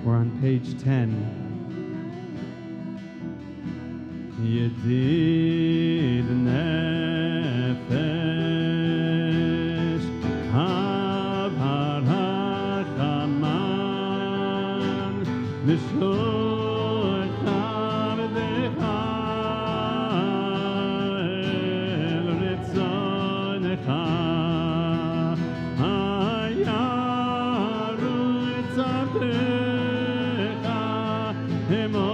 We're on page 10. Yedid nefesh Avar hachaman V'shor chavdecha El ritzonecha Hayaru tzavtecha Emo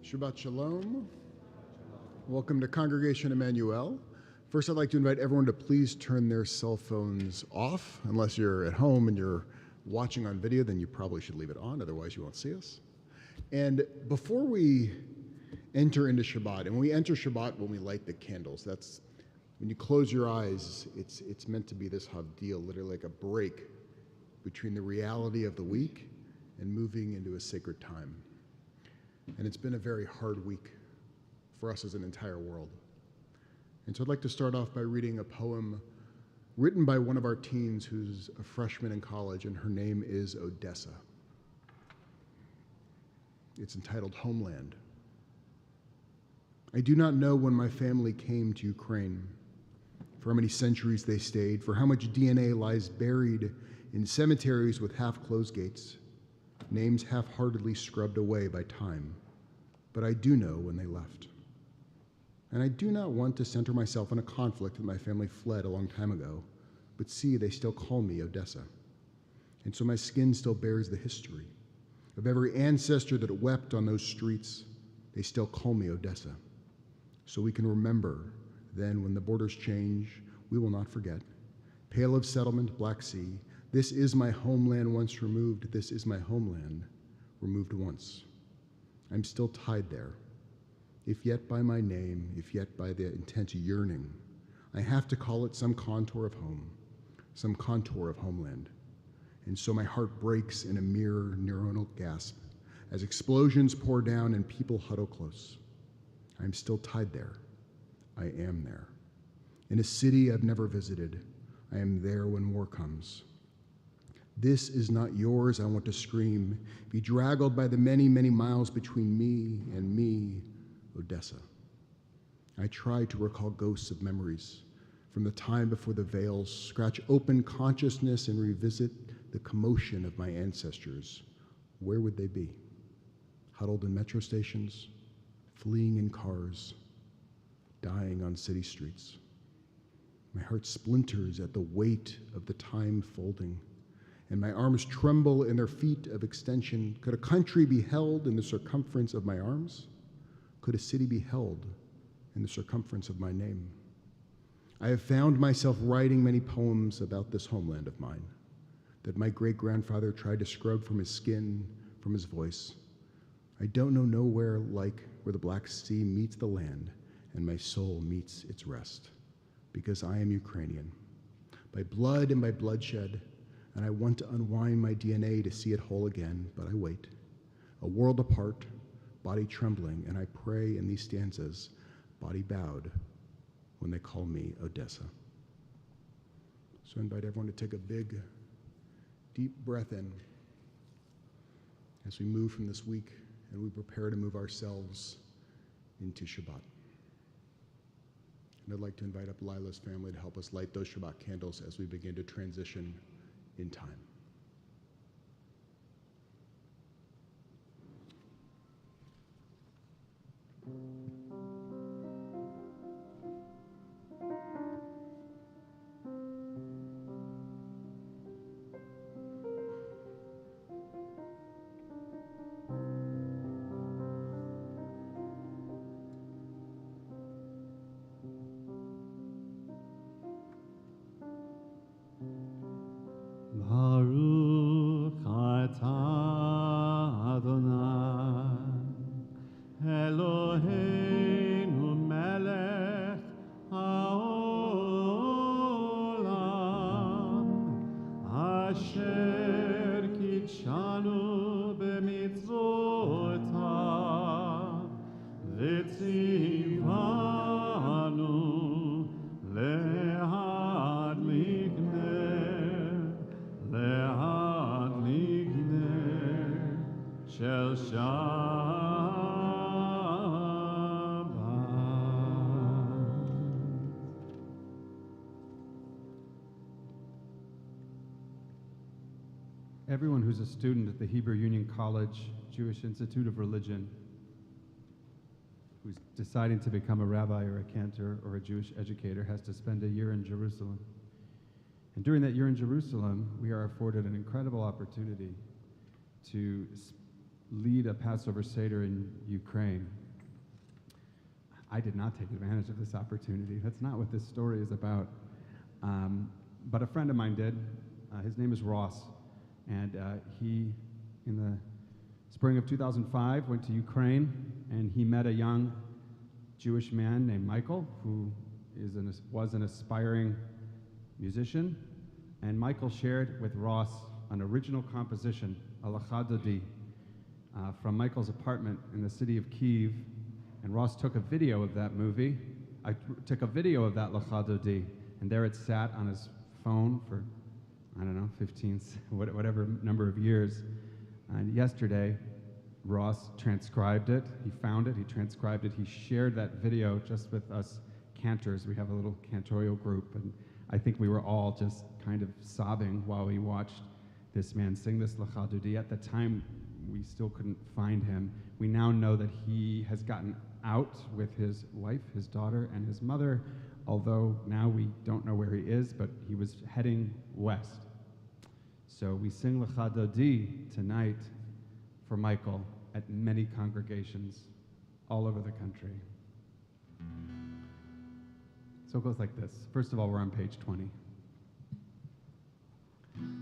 Shabbat Shalom. Welcome to Congregation Emanu-El. First, I'd like to invite everyone to please turn their cell phones off. Unless you're at home and you're watching on video, then you probably should leave it on, otherwise you won't see us. And before we enter into Shabbat, and when we enter Shabbat, when we light the candles, that's when you close your eyes, it's meant to be this havdil, literally like a break between the reality of the week and moving into a sacred time. And it's been a very hard week for us as an entire world. And so I'd like to start off by reading a poem written by one of our teens who's a freshman in college, and her name is Odessa. It's entitled Homeland. I do not know when my family came to Ukraine, for how many centuries they stayed, for how much DNA lies buried in cemeteries with half-closed gates, names half-heartedly scrubbed away by time. But I do know when they left. And I do not want to center myself in a conflict that my family fled a long time ago, but see, they still call me Odessa. And so my skin still bears the history of every ancestor that wept on those streets. They still call me Odessa. So we can remember then when the borders change, we will not forget. Pale of settlement, Black Sea, this is my homeland once removed, this is my homeland, removed once. I'm still tied there, if yet by my name, if yet by the intense yearning. I have to call it some contour of home, some contour of homeland. And so my heart breaks in a mere neuronal gasp as explosions pour down and people huddle close. I am still tied there. I am there. In a city I've never visited, I am there when war comes. This is not yours, I want to scream, be draggled by the many, many miles between me, Odessa. I try to recall ghosts of memories from the time before the veils, scratch open consciousness and revisit the commotion of my ancestors. Where would they be? Huddled in metro stations, fleeing in cars, dying on city streets. My heart splinters at the weight of the time folding, and my arms tremble in their feet of extension. Could a country be held in the circumference of my arms? Could a city be held in the circumference of my name? I have found myself writing many poems about this homeland of mine that my great-grandfather tried to scrub from his skin, from his voice. I don't know nowhere like where the Black Sea meets the land and my soul meets its rest, because I am Ukrainian, by blood and by bloodshed, and I want to unwind my DNA to see it whole again, but I wait. A world apart, body trembling, and I pray in these stanzas, body bowed, when they call me Odessa. So I invite everyone to take a big, deep breath in as we move from this week and we prepare to move ourselves into Shabbat. And I'd like to invite up Lila's family to help us light those Shabbat candles as we begin to transition in time. Baruch atah Adonai Eloheinu melech haolam asher kitshanu b'mitzvotav v'tzivanu le'adlik Shel Shabbat. Everyone who's a student at the Hebrew Union College Jewish Institute of Religion, who's deciding to become a rabbi or a cantor or a Jewish educator, has to spend a year in Jerusalem. And during that year in Jerusalem, we are afforded an incredible opportunity to lead a Passover Seder in Ukraine. I did not take advantage of this opportunity. That's not what this story is about. But a friend of mine did. His name is Ross. And he, in the spring of 2005, went to Ukraine, and he met a young Jewish man named Michael, who was an aspiring musician. And Michael shared with Ross an original composition, a Lecha Dodi, from Michael's apartment in the city of Kyiv, and Ross took a video of that movie. I took a video of that Lecha Dodi, and there it sat on his phone for, I don't know, 15, whatever number of years. And yesterday, Ross transcribed it. He found it, he transcribed it, he shared that video just with us cantors. We have a little cantorial group, and I think we were all just kind of sobbing while we watched this man sing this Lecha Dodi. At the time, we still couldn't find him. We now know that he has gotten out with his wife, his daughter, and his mother, although now we don't know where he is, but he was heading west. So we sing Lecha Dodi tonight for Michael at many congregations all over the country. So it goes like this. First of all, we're on page 20.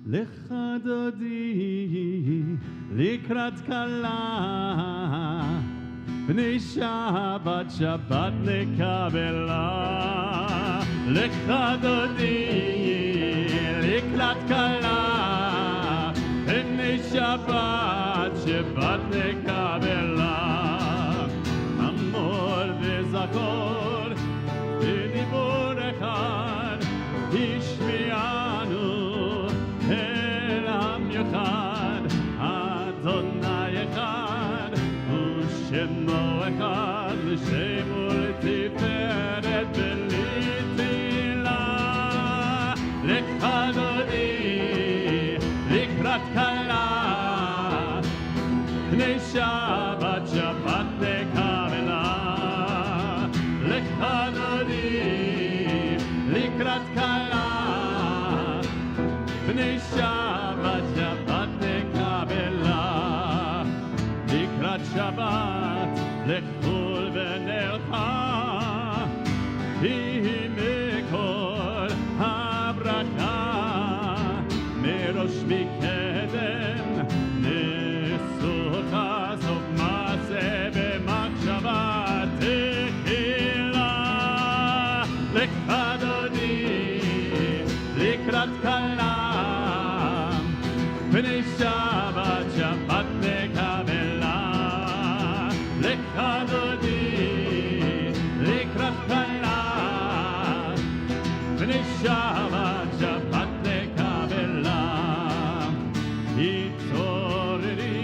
Lecha Dodi likrat kala Bnei Shabbat Shabbat nekabela Lecha Dodi Shabbat, Shabbat nekabela, Amor v'zakor, v'dibur echad, Ishmi'anu, El Am Yochad, Adonai echad, U'shemo echad, V'shemu l'tiferet v'litila, L'chadodi, Likrat kala, Pnei Shabbat, Shabbat nekabela, L'chadodi, Likrat kala, Pnei Shabbat, Shabbat nekabela, Likrat Shabbat, Lechul v'nelcha, Himekol habracha, Merosh mikedem, Nesucha sof maaseh b'machshava techila, L'chadodi, Likrat kala, Pnei Shabbat, Shabbat nekabela, L'chadodi, Likrat kala, Pnei Shabbat, Shabbat nekabela. Hitoreri,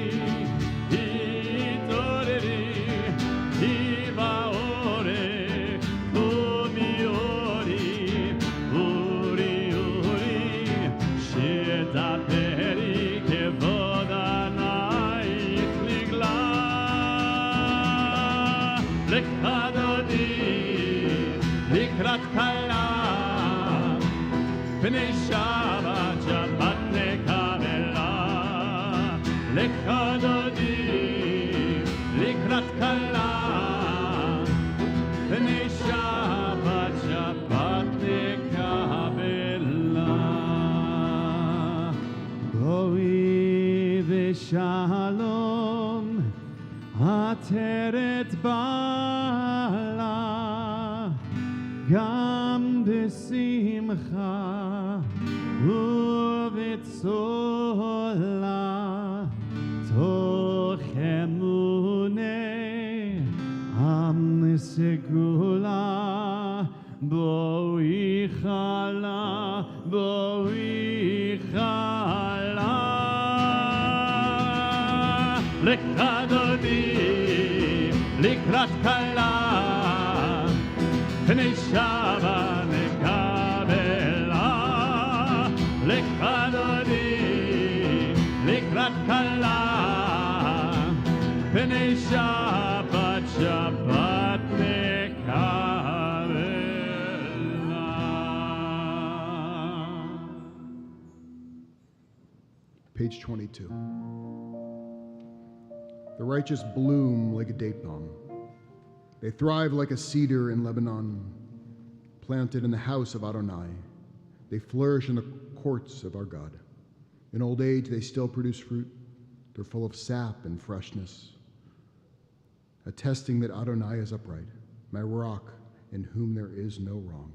hitoreri, hivaore, kumiori, uri, shedaperi kevod anaich nigla. L'chadodi, Likrat kala, Pnei Shabbat, Shabbat nekabela, L'chadodi, Likrat kala, Pnei Shabbat, Shabbat nekabela. Boi v'shalom, Ateret bala, Gam b'simcha, ובצולה תוך אמוני עם סגולה בואי חלה בואי חלה לכדודי לקראת כלה פני שבה נקבלה לכדודי לקראת כלה פני שבת שבת נקבלה. Page 22. The righteous bloom like a date palm. They thrive like a cedar in Lebanon, planted in the house of Adonai. They flourish in the courts of our God. In old age, they still produce fruit. They're full of sap and freshness, attesting that Adonai is upright, my rock in whom there is no wrong.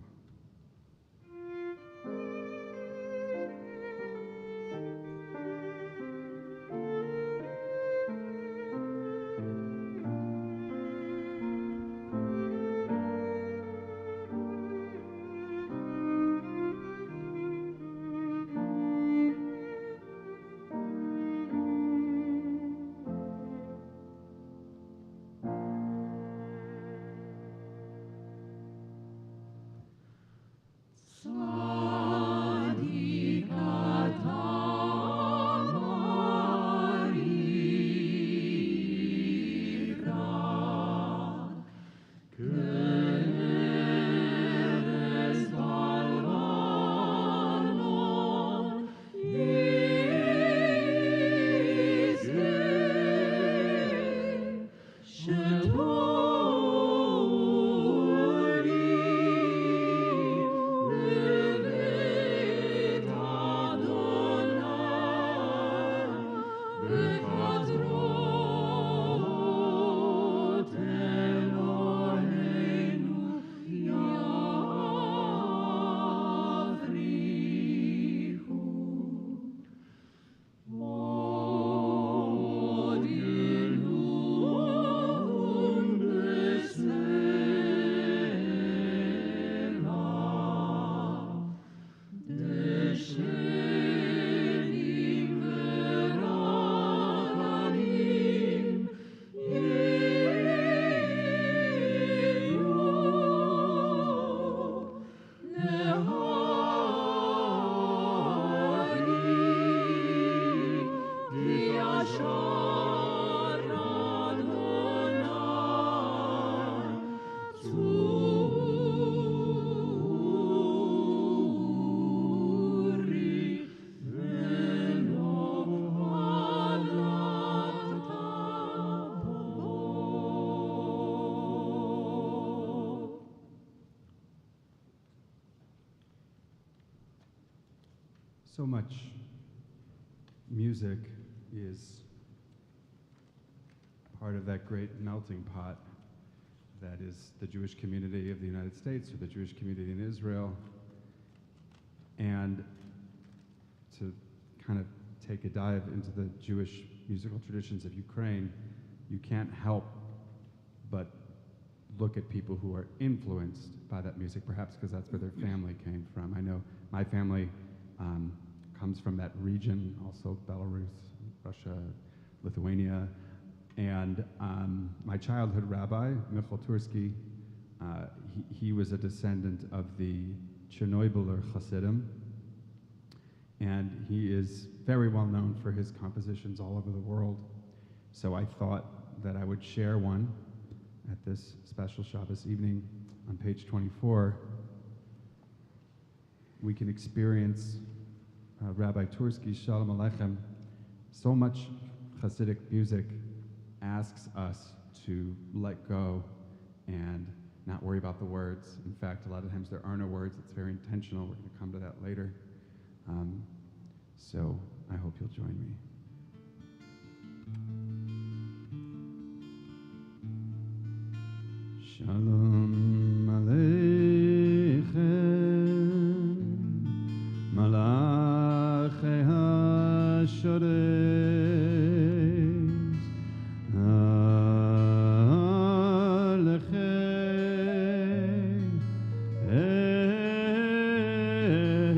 So much music is part of that great melting pot that is the Jewish community of the United States or the Jewish community in Israel. And to kind of take a dive into the Jewish musical traditions of Ukraine, you can't help but look at people who are influenced by that music, perhaps because that's where their family came from. I know my family comes from that region, also Belarus, Russia, Lithuania, and my childhood rabbi, Michal Tursky, he was a descendant of the Chernobyler Hasidim, and he is very well known for his compositions all over the world. So I thought that I would share one at this special Shabbos evening. On page 24, we can experience Rabbi Tursky's Shalom Aleichem. So much Hasidic music asks us to let go and not worry about the words. In fact, a lot of times there are no words. It's very intentional. We're going to come to that later. So I hope you'll join me. Shalom Aleichem, Malachei HaShoresh, Alechei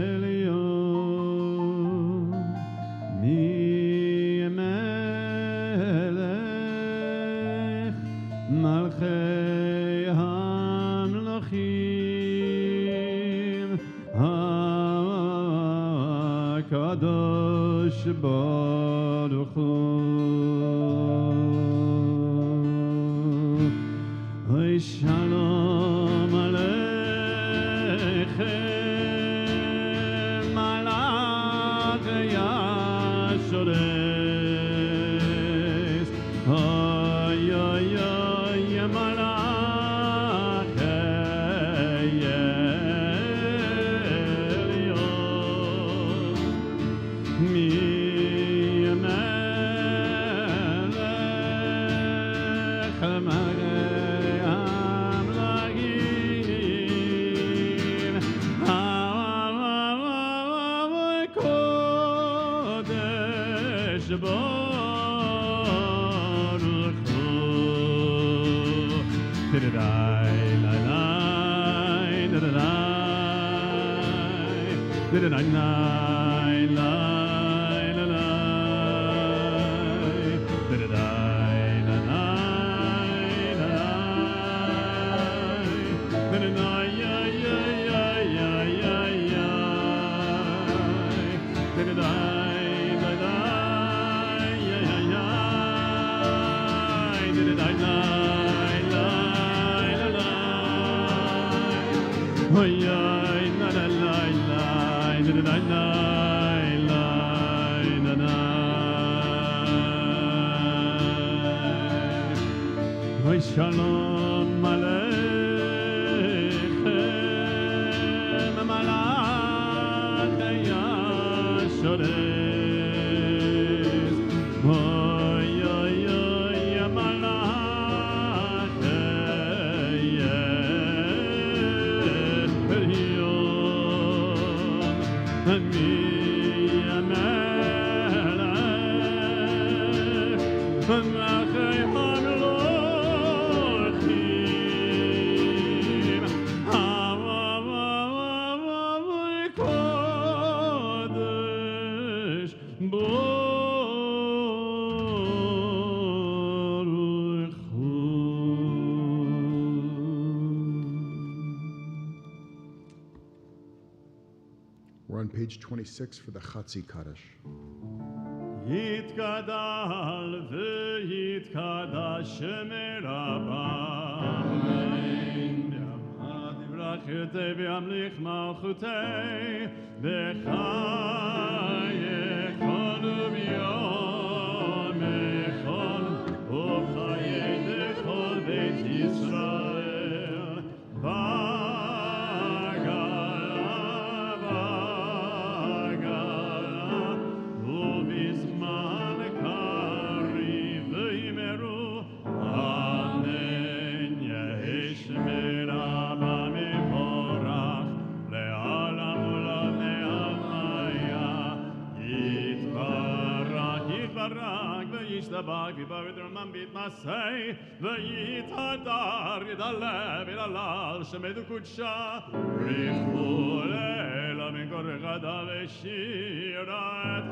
Elyon, Mi-Melech, Malchei HaMelachim, HaKadosh Baruch Hu. Oy Shalom Aleichem, Malachei HaShoresh, Oy oy oy Malachei Elyon, Mi-Melech, Malchei HaMelachim, HaKodesh Baruch Hu. Did-a-dai, lai-lai, did-a-dai, did-a-dai, lai, lai-lai, did-a-dai, lai-lai, lai, did-a-dai, yai-yai-yai-yai-yai, did-a-dai, lai-lai, yai-yai-yai, did-a-dai, lai-lai, oy oy na na lai lai na na lai lai na na oy Shalom Aleichem, Malachei HaShoresh, oy oy oy Malachei Elyon, Mi-Melech, Malchei HaMelachim, HaKodesh Baruch Hu. We're on page 26 for the Chatzi Kaddish. יתגדל ויתקדש שמי רבה. ימחד יברכתי וימליך מלכותי בחייכון וביומכון ובחיי לכל בית ישראל. בגלה בגלה ויתברק וישתבח ויברך רומם ויתנשא ויתהדר ידלב יללל שמד וקודשה ריחו לילה מכל רחדה ושירה את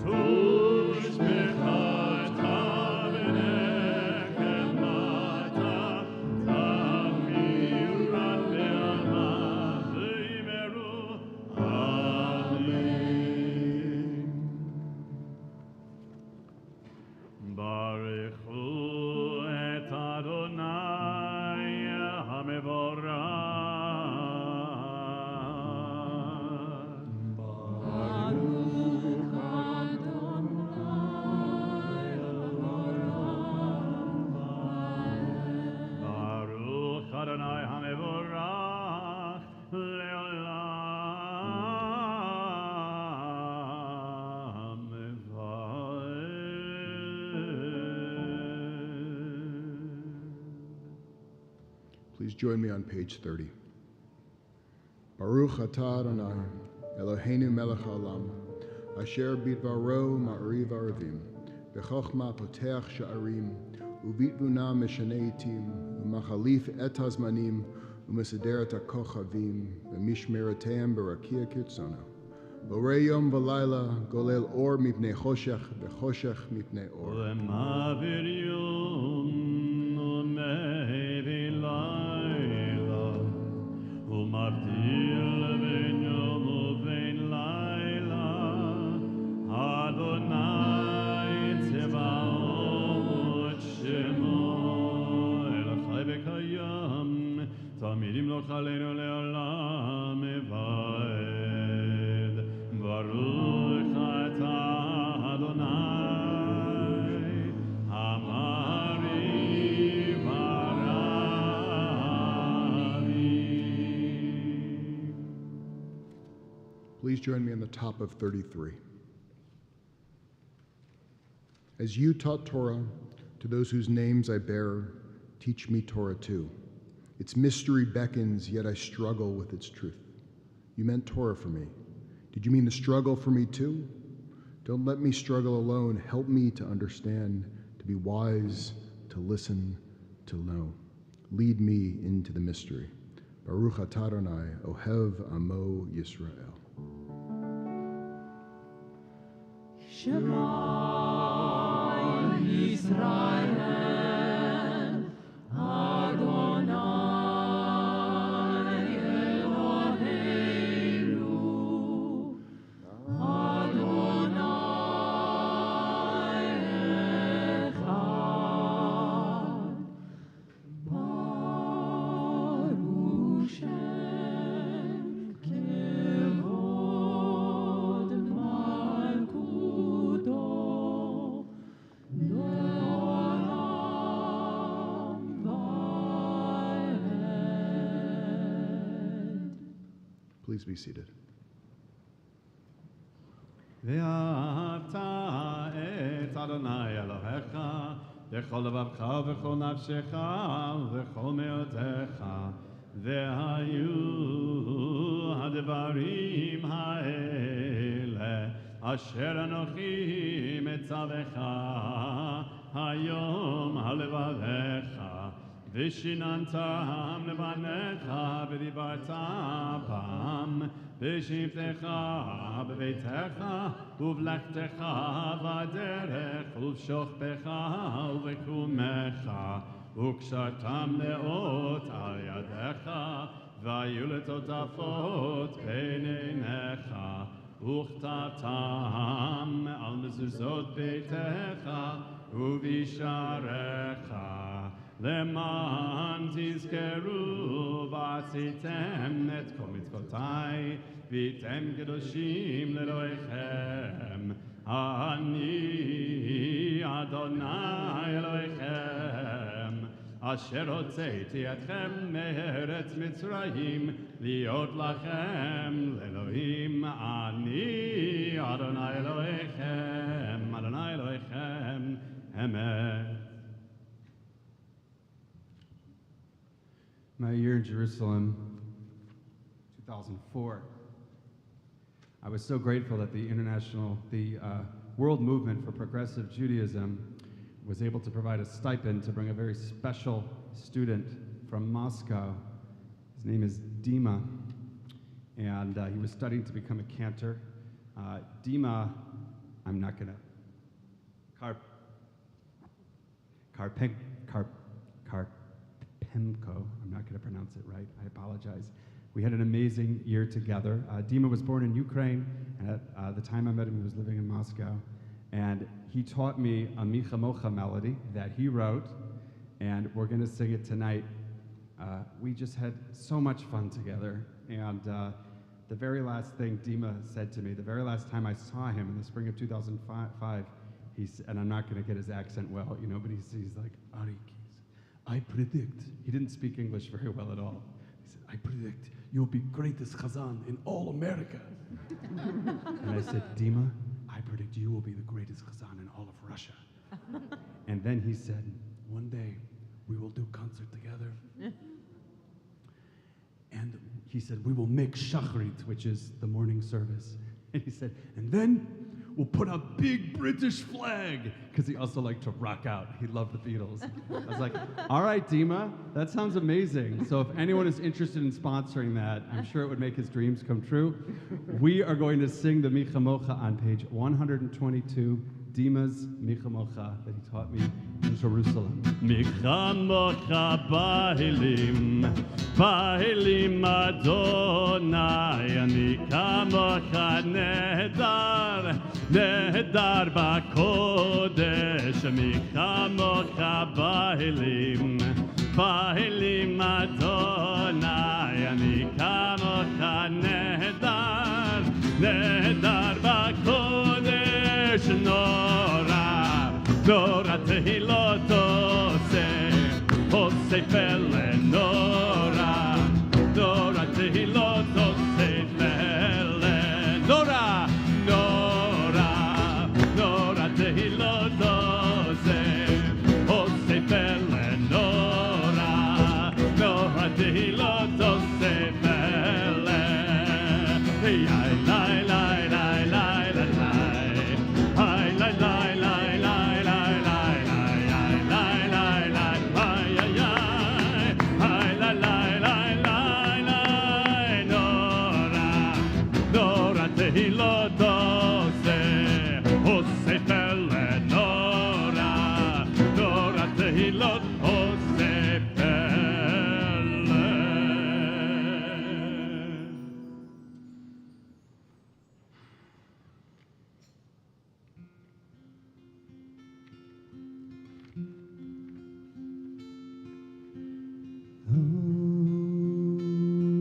תושבחה Please join me on page 30. Baruch atah Adonai, Eloheinu melech haolam, asher bidbaro ma'ariv aravim, b'chochma poteach sha'arim, ubitvuna mishanei etim, umachalif et hazmanim, umesederet hakochavim, v'mishmereteim b'rakia kirtzono. Borei yom v'layla, golel or mipnei choshech, v'choshech mipnei or. U'mavir yom, u'mevi layla, u'mavdil ben yom u'ben layla, Adonai tzevaot shemo, el chai v'kayam, tamidim lo chaleinu le'olam evaed. Baruch atah Adonai, Hamari v'aravim. Please join me on the top of 33. As you taught Torah to those whose names I bear, teach me Torah too. Its mystery beckons, yet I struggle with its truth. You meant Torah for me. Did you mean the struggle for me too? Don't let me struggle alone. Help me to understand, to be wise, to listen, to know. Lead me into the mystery. Baruch atah Adonai, Ohev Amo Yisrael. Shema Yisrael, Adonai Eloheinu, Adonai Echad, Baruch Shem Kevod Malkuto, Le'olam Va'ed. Please be seated. ואהבת את אדוני אלוהיך בכל לבבך ובכל נפשך ובכל מאודך והיו הדברים האלה אשר אנוכי מצווך היום על לבביך ושיננתם לבניך ודיברת בם בשבתך בביתך ובלכתך בדרך ובשוכבך ובקומך וקשרתם לאות על ידך והיו לטוטפות בין עיניך וכתבתם על מזוזות ביתך ובשעריך למען תזכרו ועשיתם את כל מצוותיי והייתם קדושים לאלוהיכם אני אדוני אלוהיכם אשר הוצאתי אתכם מארץ מצרים להיות לכם לאלוהים אני אדוני אלוהיכם אמת. My year in Jerusalem, 2004. I was so grateful that the World Movement for Progressive Judaism was able to provide a stipend to bring a very special student from Moscow. His name is Dima, and he was studying to become a cantor. Dima, I'm not going to, Karpenko, I'm not going to pronounce it right, I apologize. We had an amazing year together. Dima was born in Ukraine, and at the time I met him, he was living in Moscow. And he taught me a Micha Mocha melody that he wrote, and we're going to sing it tonight. We just had so much fun together. And the very last thing Dima said to me, the very last time I saw him in the spring of 2005, and I'm not going to get his accent well, you know, but he's like, Ari, I predict. He didn't speak English very well at all. He said, I predict you'll be greatest chazan in all America. And I said, Dima, I predict you will be the greatest chazan in all of Russia. And then he said, one day we will do concert together. And he said, we will make shachrit, which is the morning service. And he said, and then we'll put a big British flag, because he also liked to rock out. He loved the Beatles. I was like, all right, Dima, that sounds amazing. So if anyone is interested in sponsoring that, I'm sure it would make his dreams come true. We are going to sing the Micha Mocha on page 122, Dima's Micha Mocha that he taught me in Jerusalem. Micha Mocha Bahilim, Bahilim Adonai, Ani Kamocha Nehedar, Nehedar Bakodesh, Micha Mocha Bahilim, Bahilim Adonai, Ani Kamocha Nehedar, Nehedar Bakodesh, Nora, Nora Tehilot Ose Pele, Nora, Nora Tehilot Ose Pele, Nora, Nora, Nora Tehilot Ose Pele, Nora, Nora Tehilot Ose Pele, Lai, lai, lai, lai, lai, lai, lai, lai, lai, lai, lai,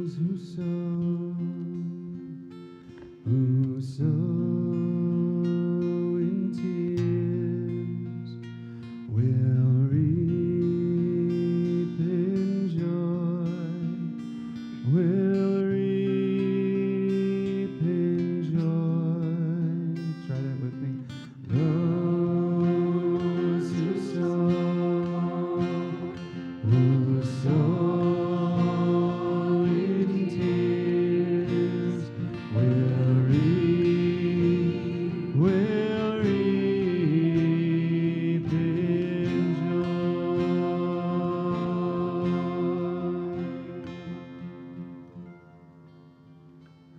Those who sow in tears will reap in joy, will reap in joy. Try that with me. Those who sow in tears will reap in joy.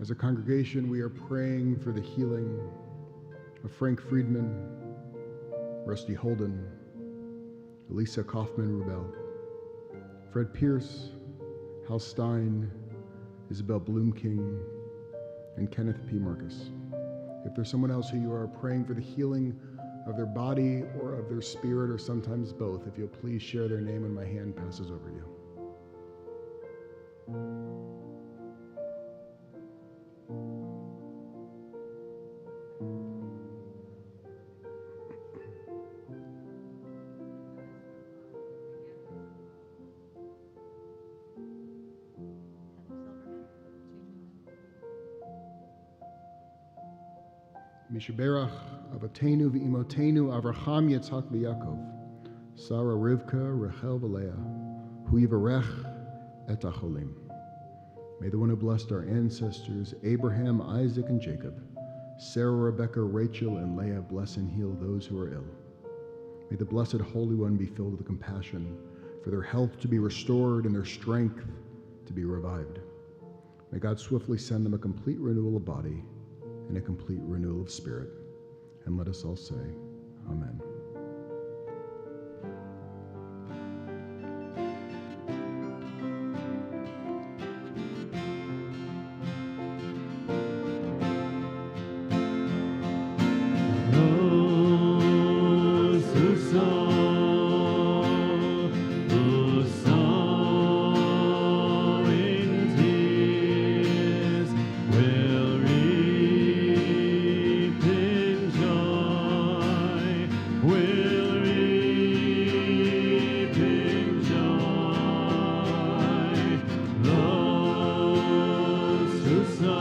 As a congregation, we are praying for the healing of Frank Friedman, Rusty Holden, Elisa Kaufman-Rubel, Fred Pierce, Hal Stein, Isabel Bloomking, and Kenneth P. Marcus. If there's someone else who you are praying for the healing of their body or of their spirit, or sometimes both, if you'll please share their name when my hand passes over you. Mishaberach Avatenu v'Imotenu Avraham Yitzhak v'Yakov, Sarah Rivka Rachel v'Leah, Hu Yivarech et Acholim. May the one who blessed our ancestors, Abraham, Isaac, and Jacob, Sarah, Rebekah, Rachel, and Leah, bless and heal those who are ill. May the Blessed Holy One be filled with compassion, for their health to be restored and their strength to be revived. May God swiftly send them a complete renewal of body and a complete renewal of spirit. And let us all say, Amen. Those who sow in tears will reap in joy, will reap in joy. Those who sow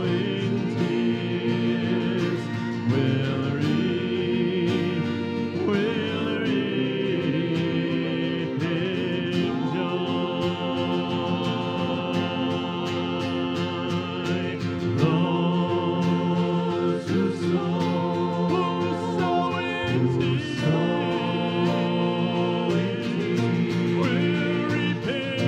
in tears will reap in joy.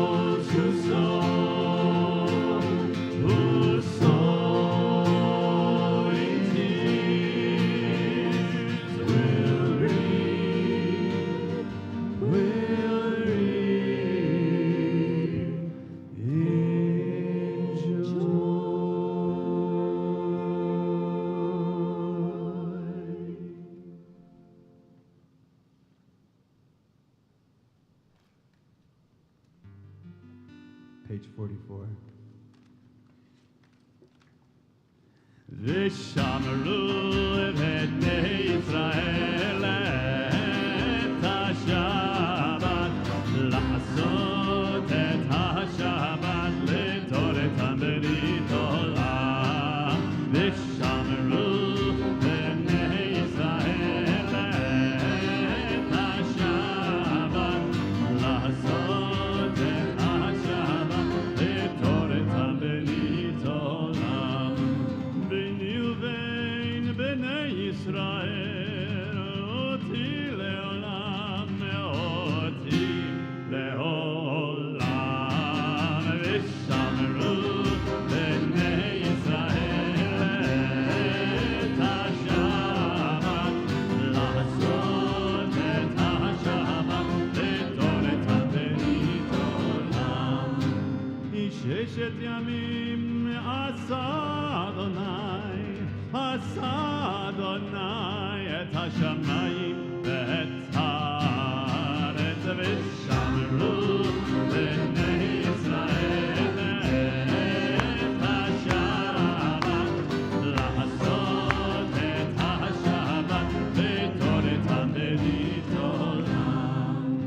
Those who sow in tears will reap in Page 44. ושמרו את בני ישראל את השבת, לעשות את השבת לתורתם ברית עולם. ושמרו בני ישראל את השבת, לעשות את השבת לתורתם ברית עולם. ביני ובין בני ישראל אותי לעולם, אותי לעולם. ושמרו בני ישראל את השבת, לעשות את השבת לתורתם ברית עולם. ששת ימים עשה אדוני את השמיים ואת הארץ. ושמרו בני ישראל את השבת, לעשות את השבת לתורתם ברית עולם.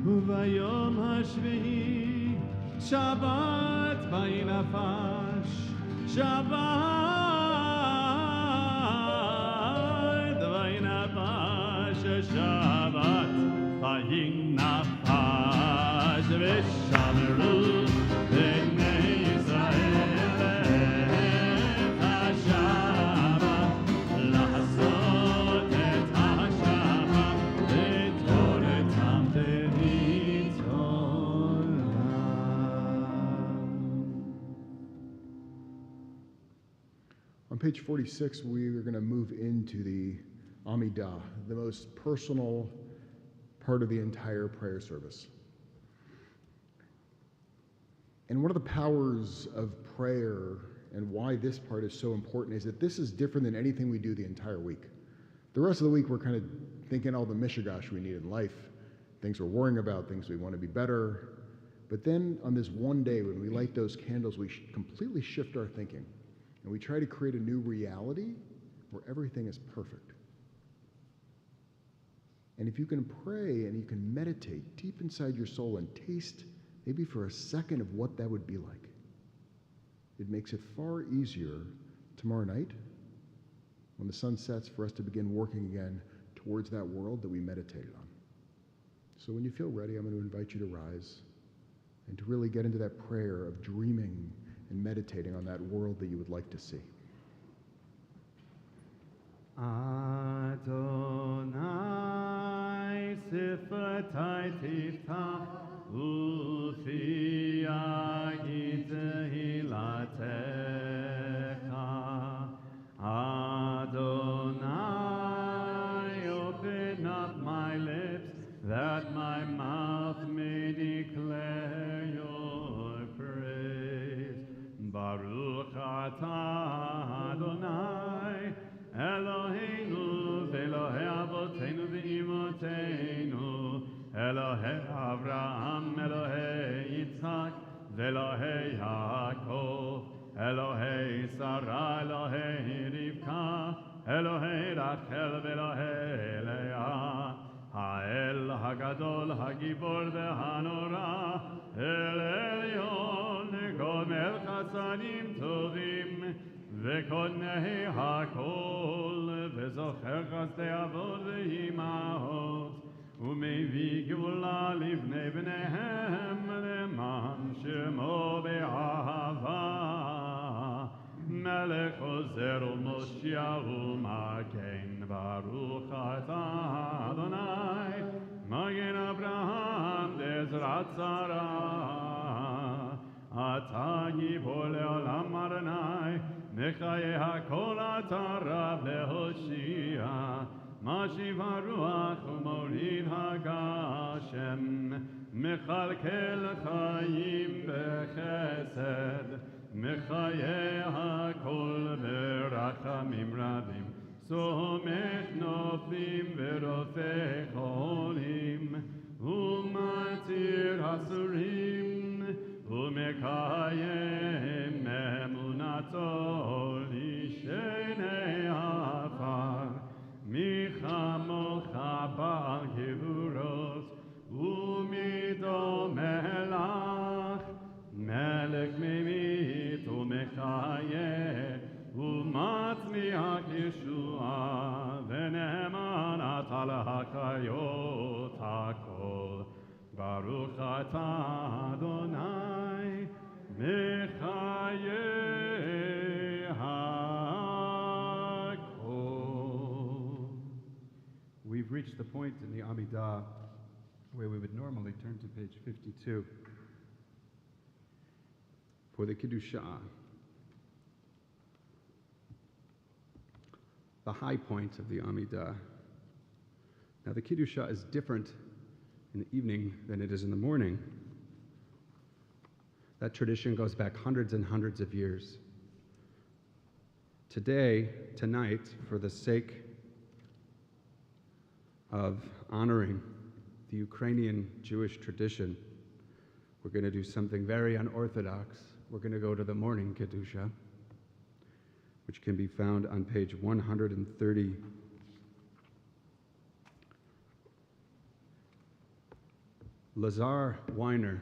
וביום השביעי שבת וינפש, שבת וינפש, שבת וינפש. ושמרו בני ישראל את השבת, לעשות את השבת לתורתם ברית On page 46, we are going to move into the Amidah, the most personal part of the entire prayer service. And one of the powers of prayer and why this part is so important is that this is different than anything we do the entire week. The rest of the week, we're kind of thinking all the mishigash we need in life, things we're worrying about, things we want to be better. But then on this one day when we light those candles, we completely shift our thinking. And we try to create a new reality where everything is perfect. And if you can pray and you can meditate deep inside your soul and taste maybe for a second, of what that would be like. It makes it far easier tomorrow night when the sun sets for us to begin working again towards that world that we meditated on. So when you feel ready, I'm going to invite you to rise and to really get into that prayer of dreaming and meditating on that world that you would like to see. Adonai sifatai tiftach ufi yagid tehilatecha. Adonai, open up my lips that my mouth may declare your praise. Baruch atah Adonai Eloheinu ve'Elohei avoteinu ve'imoteinu, Elohei Avraham, Elohei Yitzhak, ve'Elohei Yaakov, Elohei Sarah, Elohei Rivka, Elohei Rachel ve'Elohei Leah, Ha'el Hagadol Hagibor ve'Hanora, El Elyon Gomel Chasadim Tovim, וקודמי הכל, וזוכר חסדי אבות ואימהות, ומביא גאולה לבני בניהם, למען שמו באהבה. מלך עוזר ומושיע ומגן, ברוך אתה אדוני, מגן אברהם בעזרת שרה. אתה גיבור לעולם אדוני, מחיי הכל אתה רב להושיע, משיב הרוח ומוריד הגשם, מכלכל חיים בחסד, מחיי הכל ברחמים רבים, סומך נופלים ורופא חולים, ומתיר אסורים, ומקיים אמונתו לשני עפר. מי כמוך בעל גבורות ומי דומה לך, מלך ממית ומחיה ומצמיח ישועה, ונאמן אתה להחיות הכל. ברוך אתה אדוני מחיי הכל. We've reached the point in the Amidah where we would normally turn to page 52 for the Kiddushah, the high point of the Amidah. Now the Kiddushah is different in the evening than it is in the morning. That tradition goes back hundreds and hundreds of years. Tonight, for the sake of honoring the Ukrainian Jewish tradition, we're going to do something very unorthodox. We're going to go to the morning Kedusha, which can be found on page 130. Lazar Weiner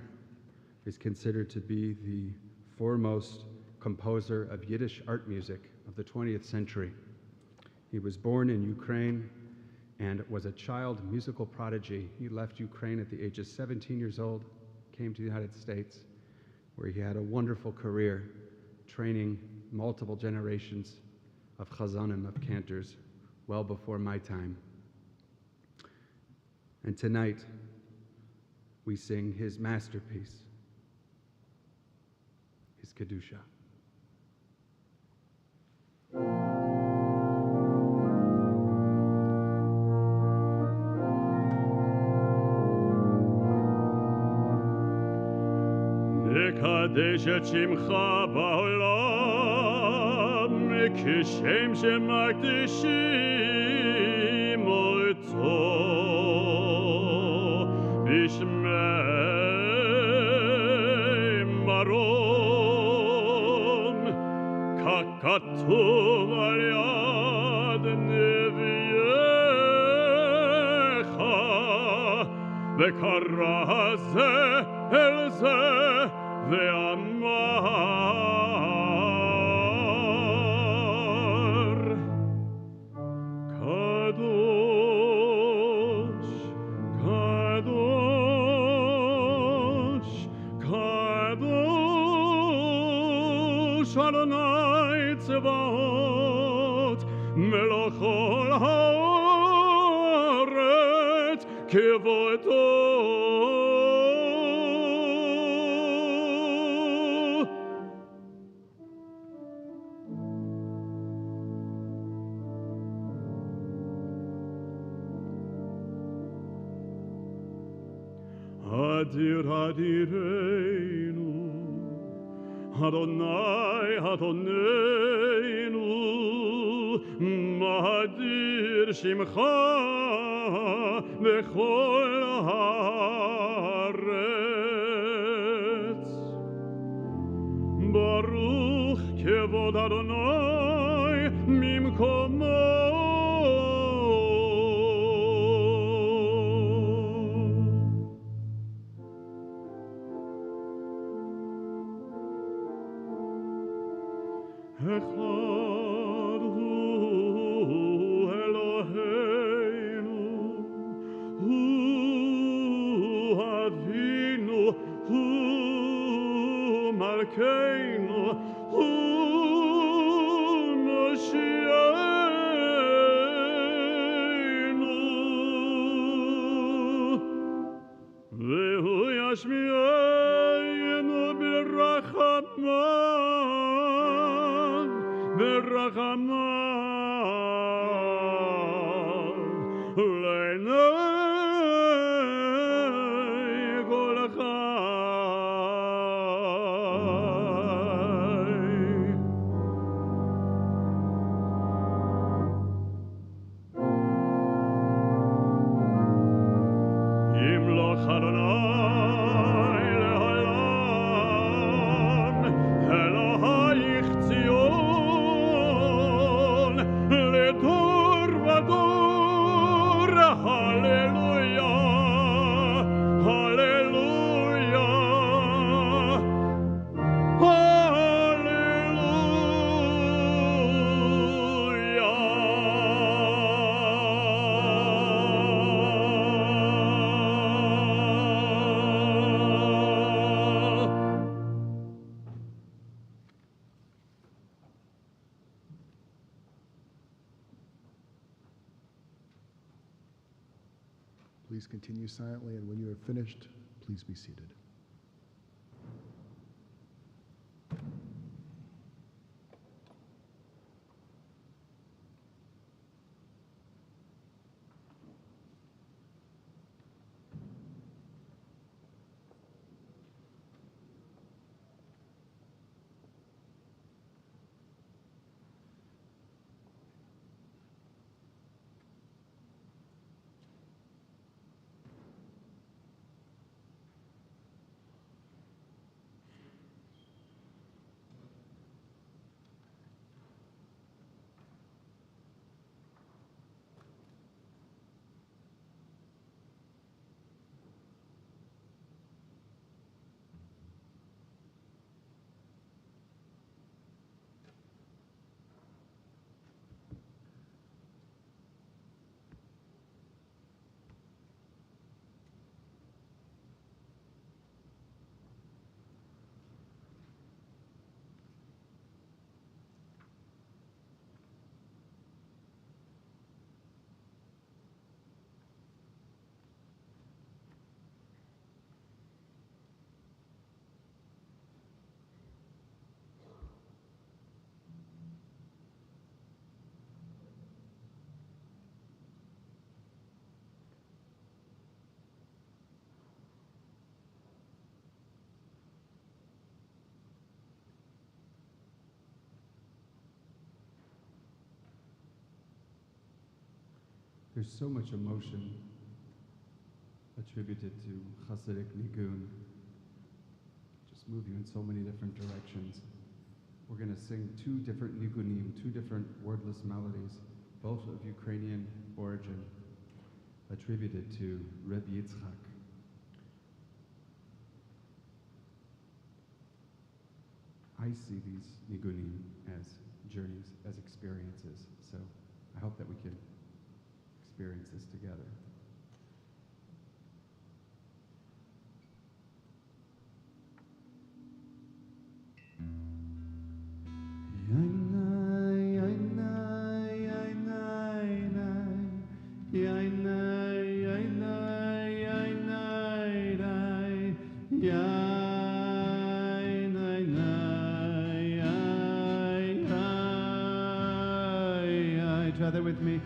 is considered to be the foremost composer of Yiddish art music of the 20th century. He was born in Ukraine and was a child musical prodigy. He left Ukraine at the age of 17 years old, came to the United States, where he had a wonderful career training multiple generations of chazanim, of cantors, well before my time. And tonight, we sing his masterpiece, his Kedusha. נקדש את שמך בעולם, כשם שמקדישים אותו, בשמי מרום, ככתוב על יד נביאך, וקרא זה אל זה ואמר קדוש, קדוש, קדוש אדוני צבאות מלך כל הארץ כבודו. אדיר אדירנו, אדוני אדוננו, מאדיר שמך בכל הארץ. ברוך כבוד אדוני ממקומו. אחד הוא אלוהינו, הוא אבינו, הוא מלכנו, הוא מושיענו, והוא ישמיענו ברחמיו לעיני כל החי. ימלוך אדוני לעולם, אלוהיך ציון לדור ודור. הללויה, הללויה, הללויה. Please continue silently, and when you have finished, please be seated. There's so much emotion attributed to Hasidic Nigun. Just move you in so many different directions. We're going to sing two different Nigunim, two different wordless melodies, both of Ukrainian origin, attributed to Rebbe Yitzchak. I see these nigunim as journeys, as experiences. So I hope that we can experience this together. Try that with me.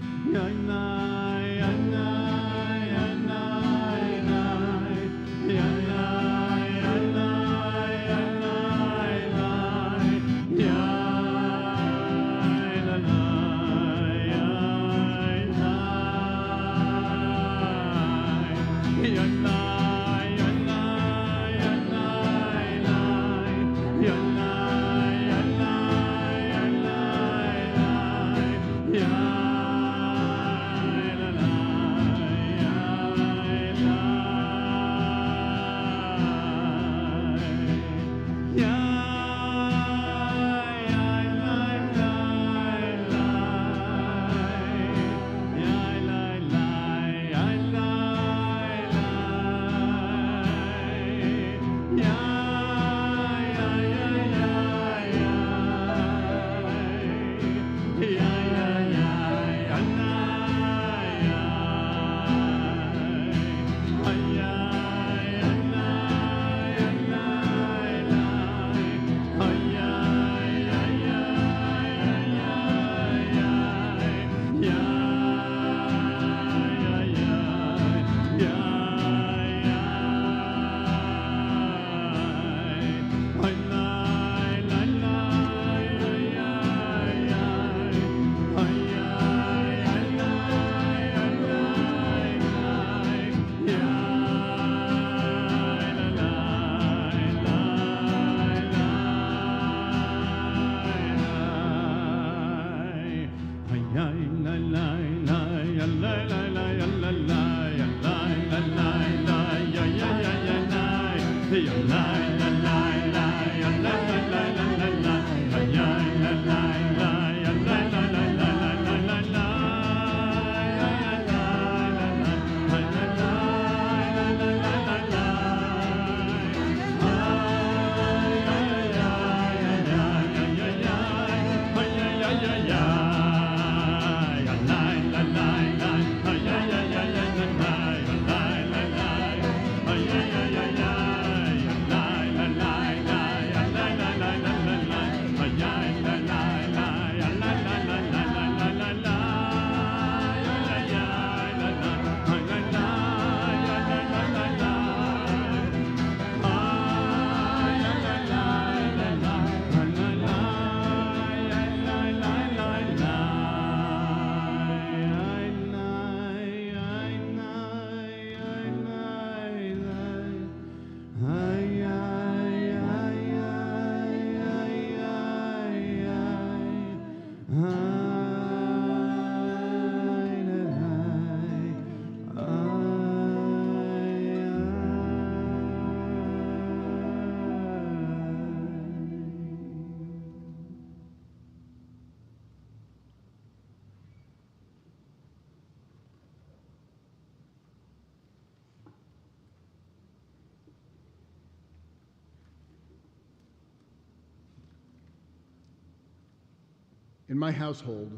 In my household,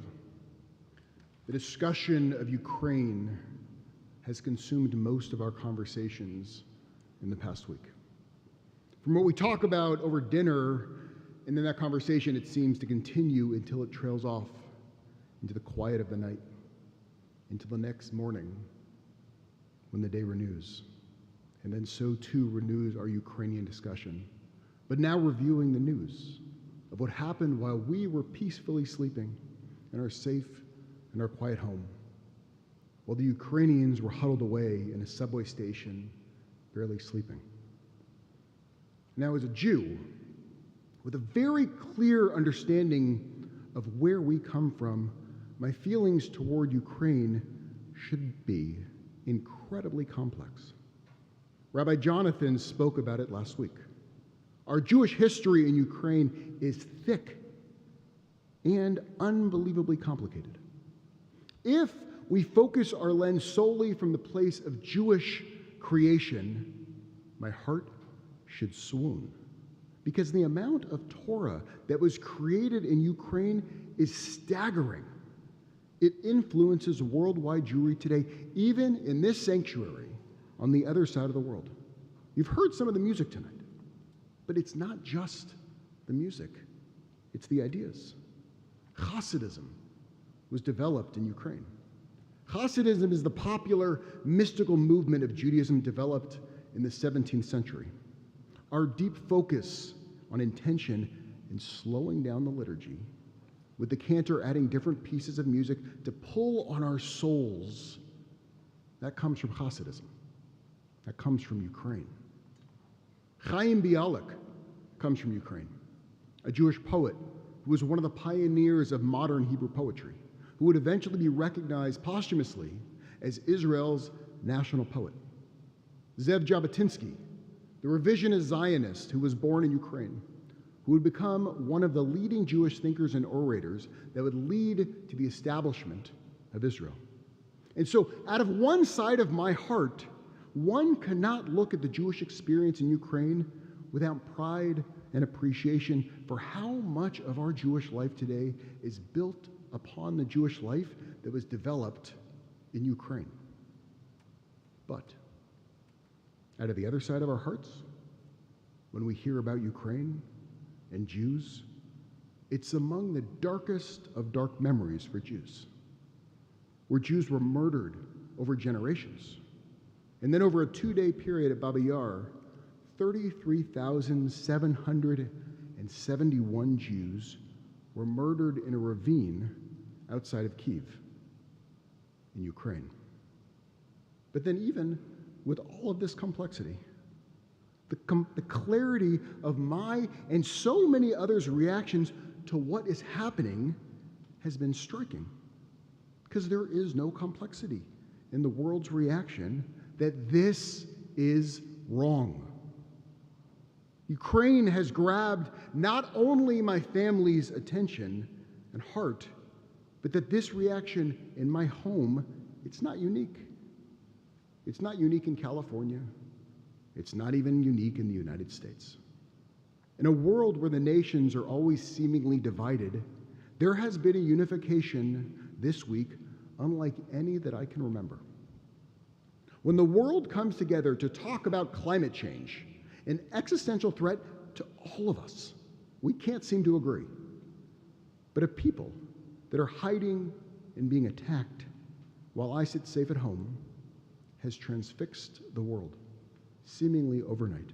the discussion of Ukraine has consumed most of our conversations in the past week. From what we talk about over dinner, and then that conversation, it seems to continue until it trails off into the quiet of the night, until the next morning when the day renews. And then so too renews our Ukrainian discussion. But now reviewing the news of what happened while we were peacefully sleeping in our safe and our quiet home, while the Ukrainians were huddled away in a subway station, barely sleeping. Now, as a Jew, with a very clear understanding of where we come from, my feelings toward Ukraine should be incredibly complex. Rabbi Jonathan spoke about it last week. Our Jewish history in Ukraine is thick and unbelievably complicated. If we focus our lens solely from the place of Jewish creation, my heart should swoon. Because the amount of Torah that was created in Ukraine is staggering. It influences worldwide Jewry today, even in this sanctuary on the other side of the world. You've heard some of the music tonight, but it's not just the music, it's the ideas. Hasidism was developed in Ukraine. Hasidism is the popular mystical movement of Judaism developed in the 17th century. Our deep focus on intention and slowing down the liturgy, with the cantor adding different pieces of music to pull on our souls, that comes from Hasidism. That comes from Ukraine. Chaim Bialik comes from Ukraine, a Jewish poet who was one of the pioneers of modern Hebrew poetry, who would eventually be recognized posthumously as Israel's national poet. Zev Jabotinsky, the revisionist Zionist who was born in Ukraine, who would become one of the leading Jewish thinkers and orators that would lead to the establishment of Israel. And so, out of one side of my heart, one cannot look at the Jewish experience in Ukraine without pride and appreciation for how much of our Jewish life today is built upon the Jewish life that was developed in Ukraine. But out of the other side of our hearts, when we hear about Ukraine and Jews, it's among the darkest of dark memories for Jews, where Jews were murdered over generations. And then over a 2-day period at Baba Yar, 33,771 Jews were murdered in a ravine outside of Kyiv in Ukraine. But then even with all of this complexity, the clarity of my and so many others' reactions to what is happening has been striking. Because there is no complexity in the world's reaction that this is wrong. Ukraine has grabbed not only my family's attention and heart, but that this reaction in my home, it's not unique. It's not unique in California. It's not even unique in the United States. In a world where the nations are always seemingly divided, there has been a unification this week unlike any that I can remember. When the world comes together to talk about climate change, an existential threat to all of us, we can't seem to agree. But a people that are hiding and being attacked while I sit safe at home has transfixed the world, seemingly overnight.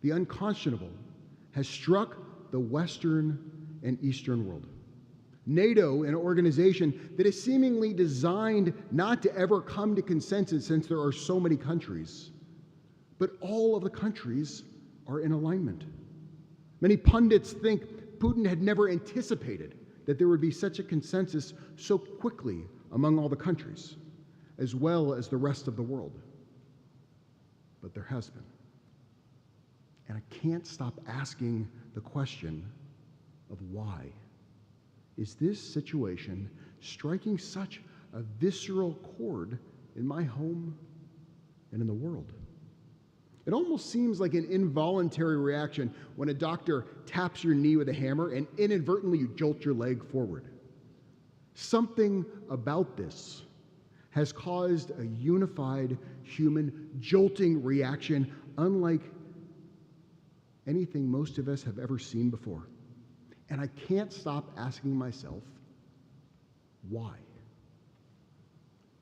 The unconscionable has struck the Western and Eastern world. NATO, an organization that is seemingly designed not to ever come to consensus since there are so many countries, but all of the countries are in alignment. Many pundits think Putin had never anticipated that there would be such a consensus so quickly among all the countries, as well as the rest of the world. But there has been. And I can't stop asking the question of why. Is this situation striking such a visceral chord in my home and in the world? It almost seems like an involuntary reaction when a doctor taps your knee with a hammer and inadvertently you jolt your leg forward. Something about this has caused a unified human jolting reaction unlike anything most of us have ever seen before. And I can't stop asking myself, why?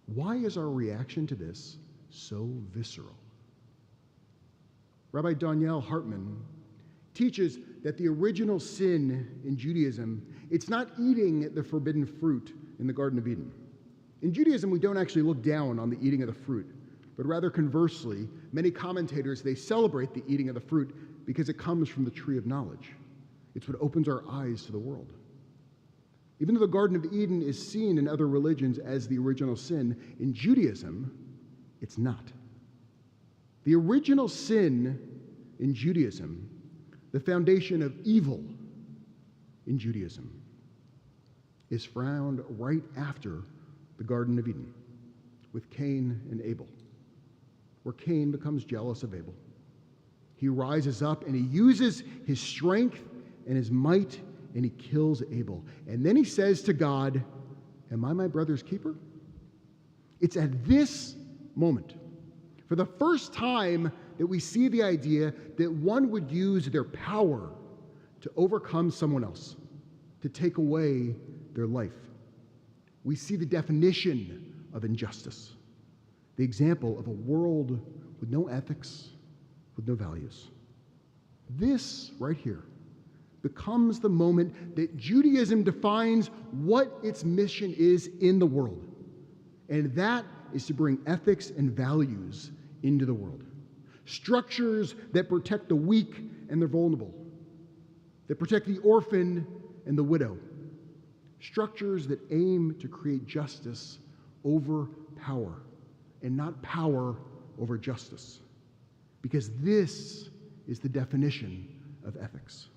Why is our reaction to this so visceral? Rabbi Daniel Hartman teaches that the original sin in Judaism, it's not eating the forbidden fruit in the Garden of Eden. In Judaism, we don't actually look down on the eating of the fruit, but rather conversely, many commentators, they celebrate the eating of the fruit because it comes from the tree of knowledge. It's what opens our eyes to the world. Even though the Garden of Eden is seen in other religions as the original sin, in Judaism, it's not. The original sin in Judaism the foundation of evil in Judaism, is found right after the Garden of Eden with Cain and Abel, where Cain becomes jealous of Abel. He rises up and he uses his strength and his might and he kills Abel. And then he says to God, "Am I my brother's keeper?" It's at this moment, for the first time, that we see the idea that one would use their power to overcome someone else, to take away their life. We see the definition of injustice, the example of a world with no ethics, with no values. This right here becomes the moment that Judaism defines what its mission is in the world. And that is to bring ethics and values into the world. Structures that protect the weak and the vulnerable, that protect the orphan and the widow. Structures that aim to create justice over power and not power over justice. Because this is the definition of ethics.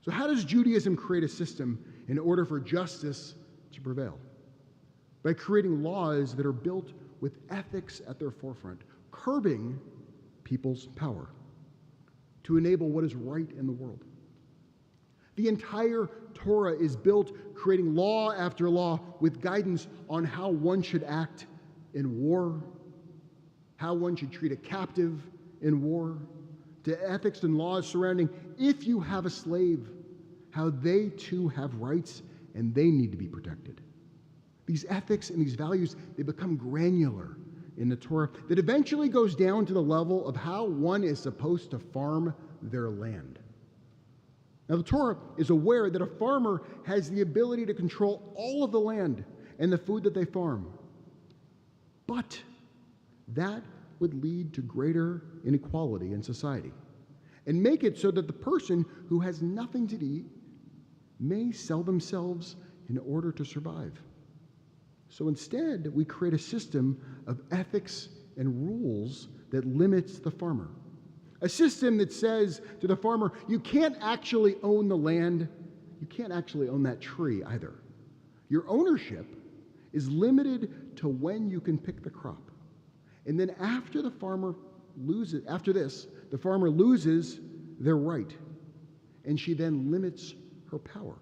So how does Judaism create a system in order for justice to prevail? By creating laws that are built with ethics at their forefront, curbing people's power to enable what is right in the world. The entire Torah is built creating law after law with guidance on how one should act in war, how one should treat a captive in war, to ethics and laws surrounding if you have a slave, how they too have rights and they need to be protected. These ethics and these values, they become granular in the Torah that eventually goes down to the level of how one is supposed to farm their land. Now, the Torah is aware that a farmer has the ability to control all of the land and the food that they farm. But that would lead to greater inequality in society and make it so that the person who has nothing to eat may sell themselves in order to survive. So instead, we create a system of ethics and rules that limits the farmer. A system that says to the farmer, you can't actually own the land, you can't actually own that tree either. Your ownership is limited to when you can pick the crop. And then after the farmer loses their right, and she then limits her power,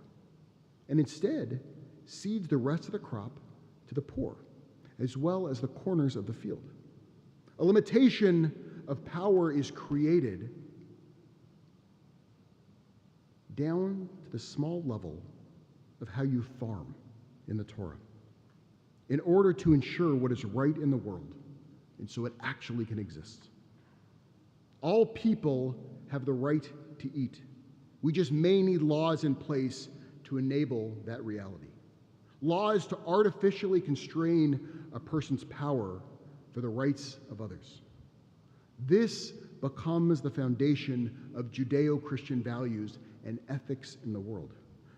and instead cedes the rest of the crop to the poor, as well as the corners of the field. A limitation of power is created down to the small level of how you farm in the Torah in order to ensure what is right in the world, and so it actually can exist. All people have the right to eat. We just may need laws in place to enable that reality. Laws to artificially constrain a person's power for the rights of others. This becomes the foundation of Judeo-Christian values and ethics in the world.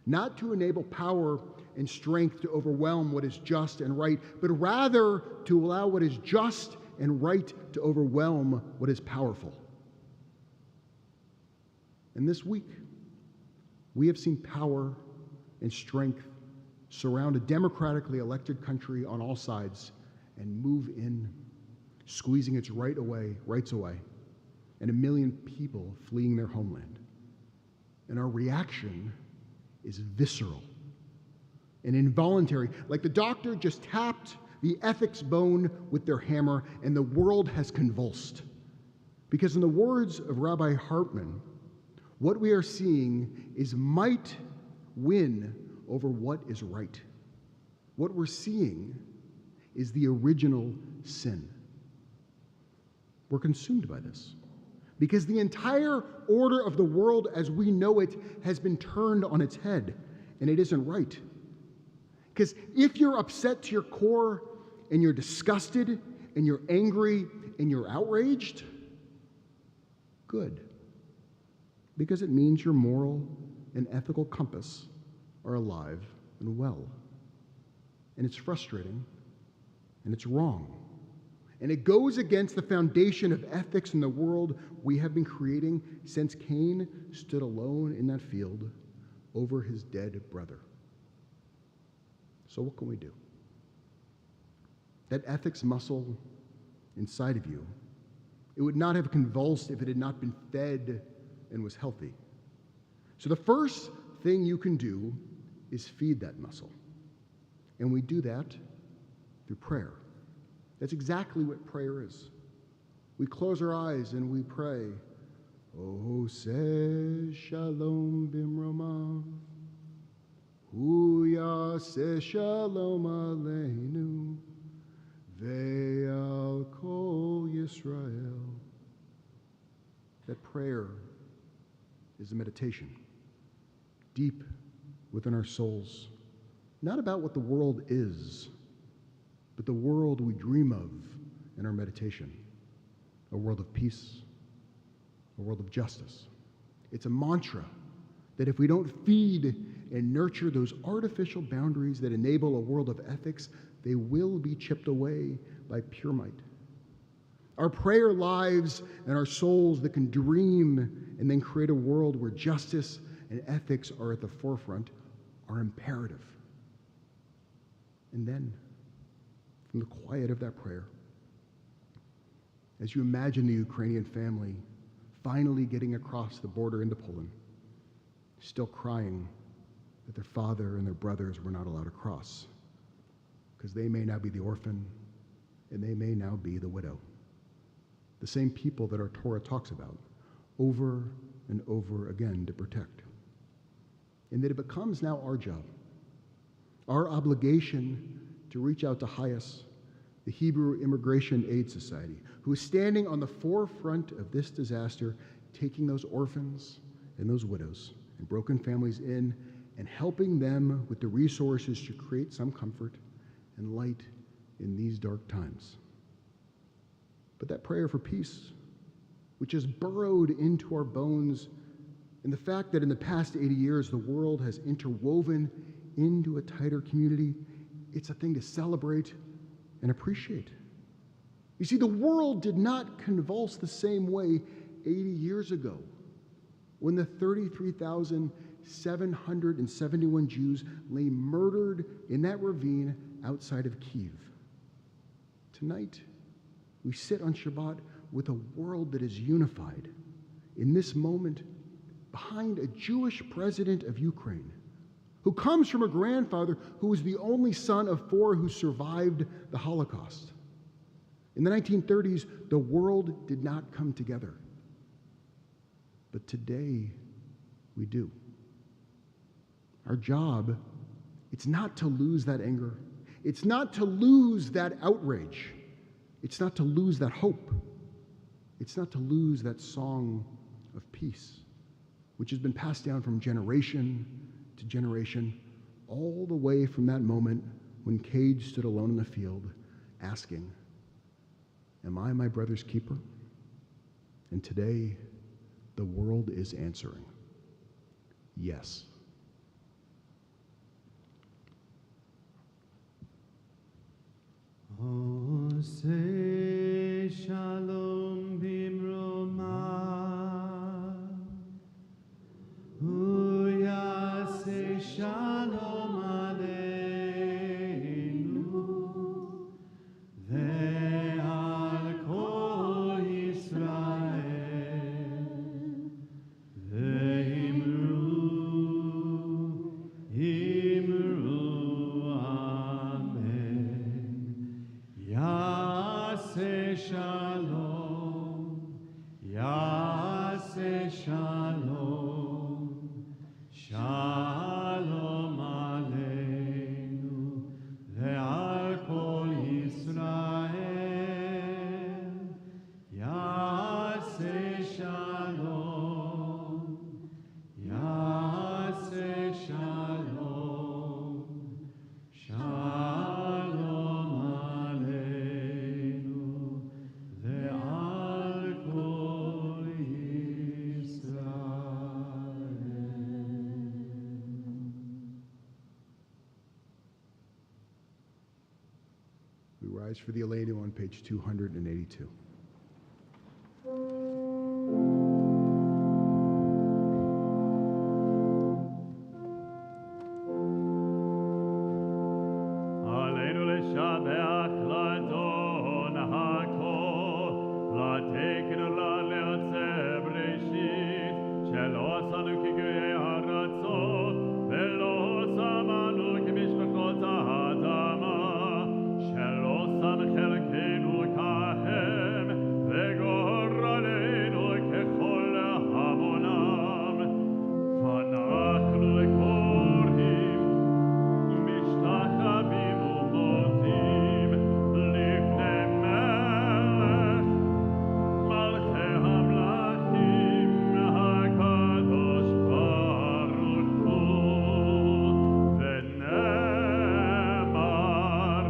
Not to enable power and strength to overwhelm what is just and right, but rather to allow what is just and right to overwhelm what is powerful. And this week, we have seen power and strength surround a democratically elected country on all sides and move in, squeezing its rights away, and 1 million people fleeing their homeland. And our reaction is visceral and involuntary, like the doctor just tapped the ethics bone with their hammer and the world has convulsed. Because in the words of Rabbi Hartman, what we are seeing is might win over what is right. What we're seeing is the original sin. We're consumed by this because the entire order of the world as we know it has been turned on its head, and it isn't right. Because if you're upset to your core and you're disgusted and you're angry and you're outraged, good. Because it means your moral and ethical compass are alive and well. And it's frustrating, and it's wrong. And it goes against the foundation of ethics in the world we have been creating since Cain stood alone in that field over his dead brother. So what can we do? That ethics muscle inside of you, it would not have convulsed if it had not been fed and was healthy. So the first thing you can do is feed that muscle. And we do that through prayer. That's exactly what prayer is. We close our eyes and we pray, O se shalom bimromav, Huya se shalom aleinu, ve'al kol Yisrael. That prayer is a meditation, deep within our souls, not about what the world is, but the world we dream of in our meditation, a world of peace, a world of justice. It's a mantra that if we don't feed and nurture those artificial boundaries that enable a world of ethics, they will be chipped away by pure might. Our prayer lives and our souls that can dream and then create a world where justice and ethics are at the forefront are imperative. And then, from the quiet of that prayer, as you imagine the Ukrainian family finally getting across the border into Poland, still crying that their father and their brothers were not allowed to cross, because they may now be the orphan and they may now be the widow. The same people that our Torah talks about over and over again to protect. And that it becomes now our job, our obligation to reach out to HIAS, the Hebrew Immigration Aid Society, who is standing on the forefront of this disaster, taking those orphans and those widows and broken families in and helping them with the resources to create some comfort and light in these dark times. But that prayer for peace, which is burrowed into our bones, and the fact that in the past 80 years the world has interwoven into a tighter community, it's a thing to celebrate and appreciate. You see, the world did not convulse the same way 80 years ago when the 33,771 Jews lay murdered in that ravine outside of Kyiv. Tonight, we sit on Shabbat with a world that is unified in this moment behind a Jewish president of Ukraine who comes from a grandfather who was the only son of 4 who survived the Holocaust. In the 1930s, the world did not come together. But today, we do. Our job, it's not to lose that anger. It's not to lose that outrage. It's not to lose that hope. It's not to lose that song of peace, which has been passed down from generation to generation, all the way from that moment when Cage stood alone in the field asking, "Am I my brother's keeper?" And today, the world is answering, yes. Oh, say shalom bimroma. Huya say shalom aleinu. Ve'al kol Yisrael. Ve'imru amen. Yaseh shalom, Yaseh shalom, shalom aleinu. We rise for the Elenu on page 282. עלינו לשבח לאדון הכל, לתקן ולעצב ראשית, שלא עשנו כגויי הרצון, ולא שמנו כמשפחות האדמה, שלא שם חלקנו כהם, וגורלנו ככל המונם. ואנחנו קוראים משתחווים ומודים לפני מלך מלכי המלכים הקדוש ברוך הוא. ונאמר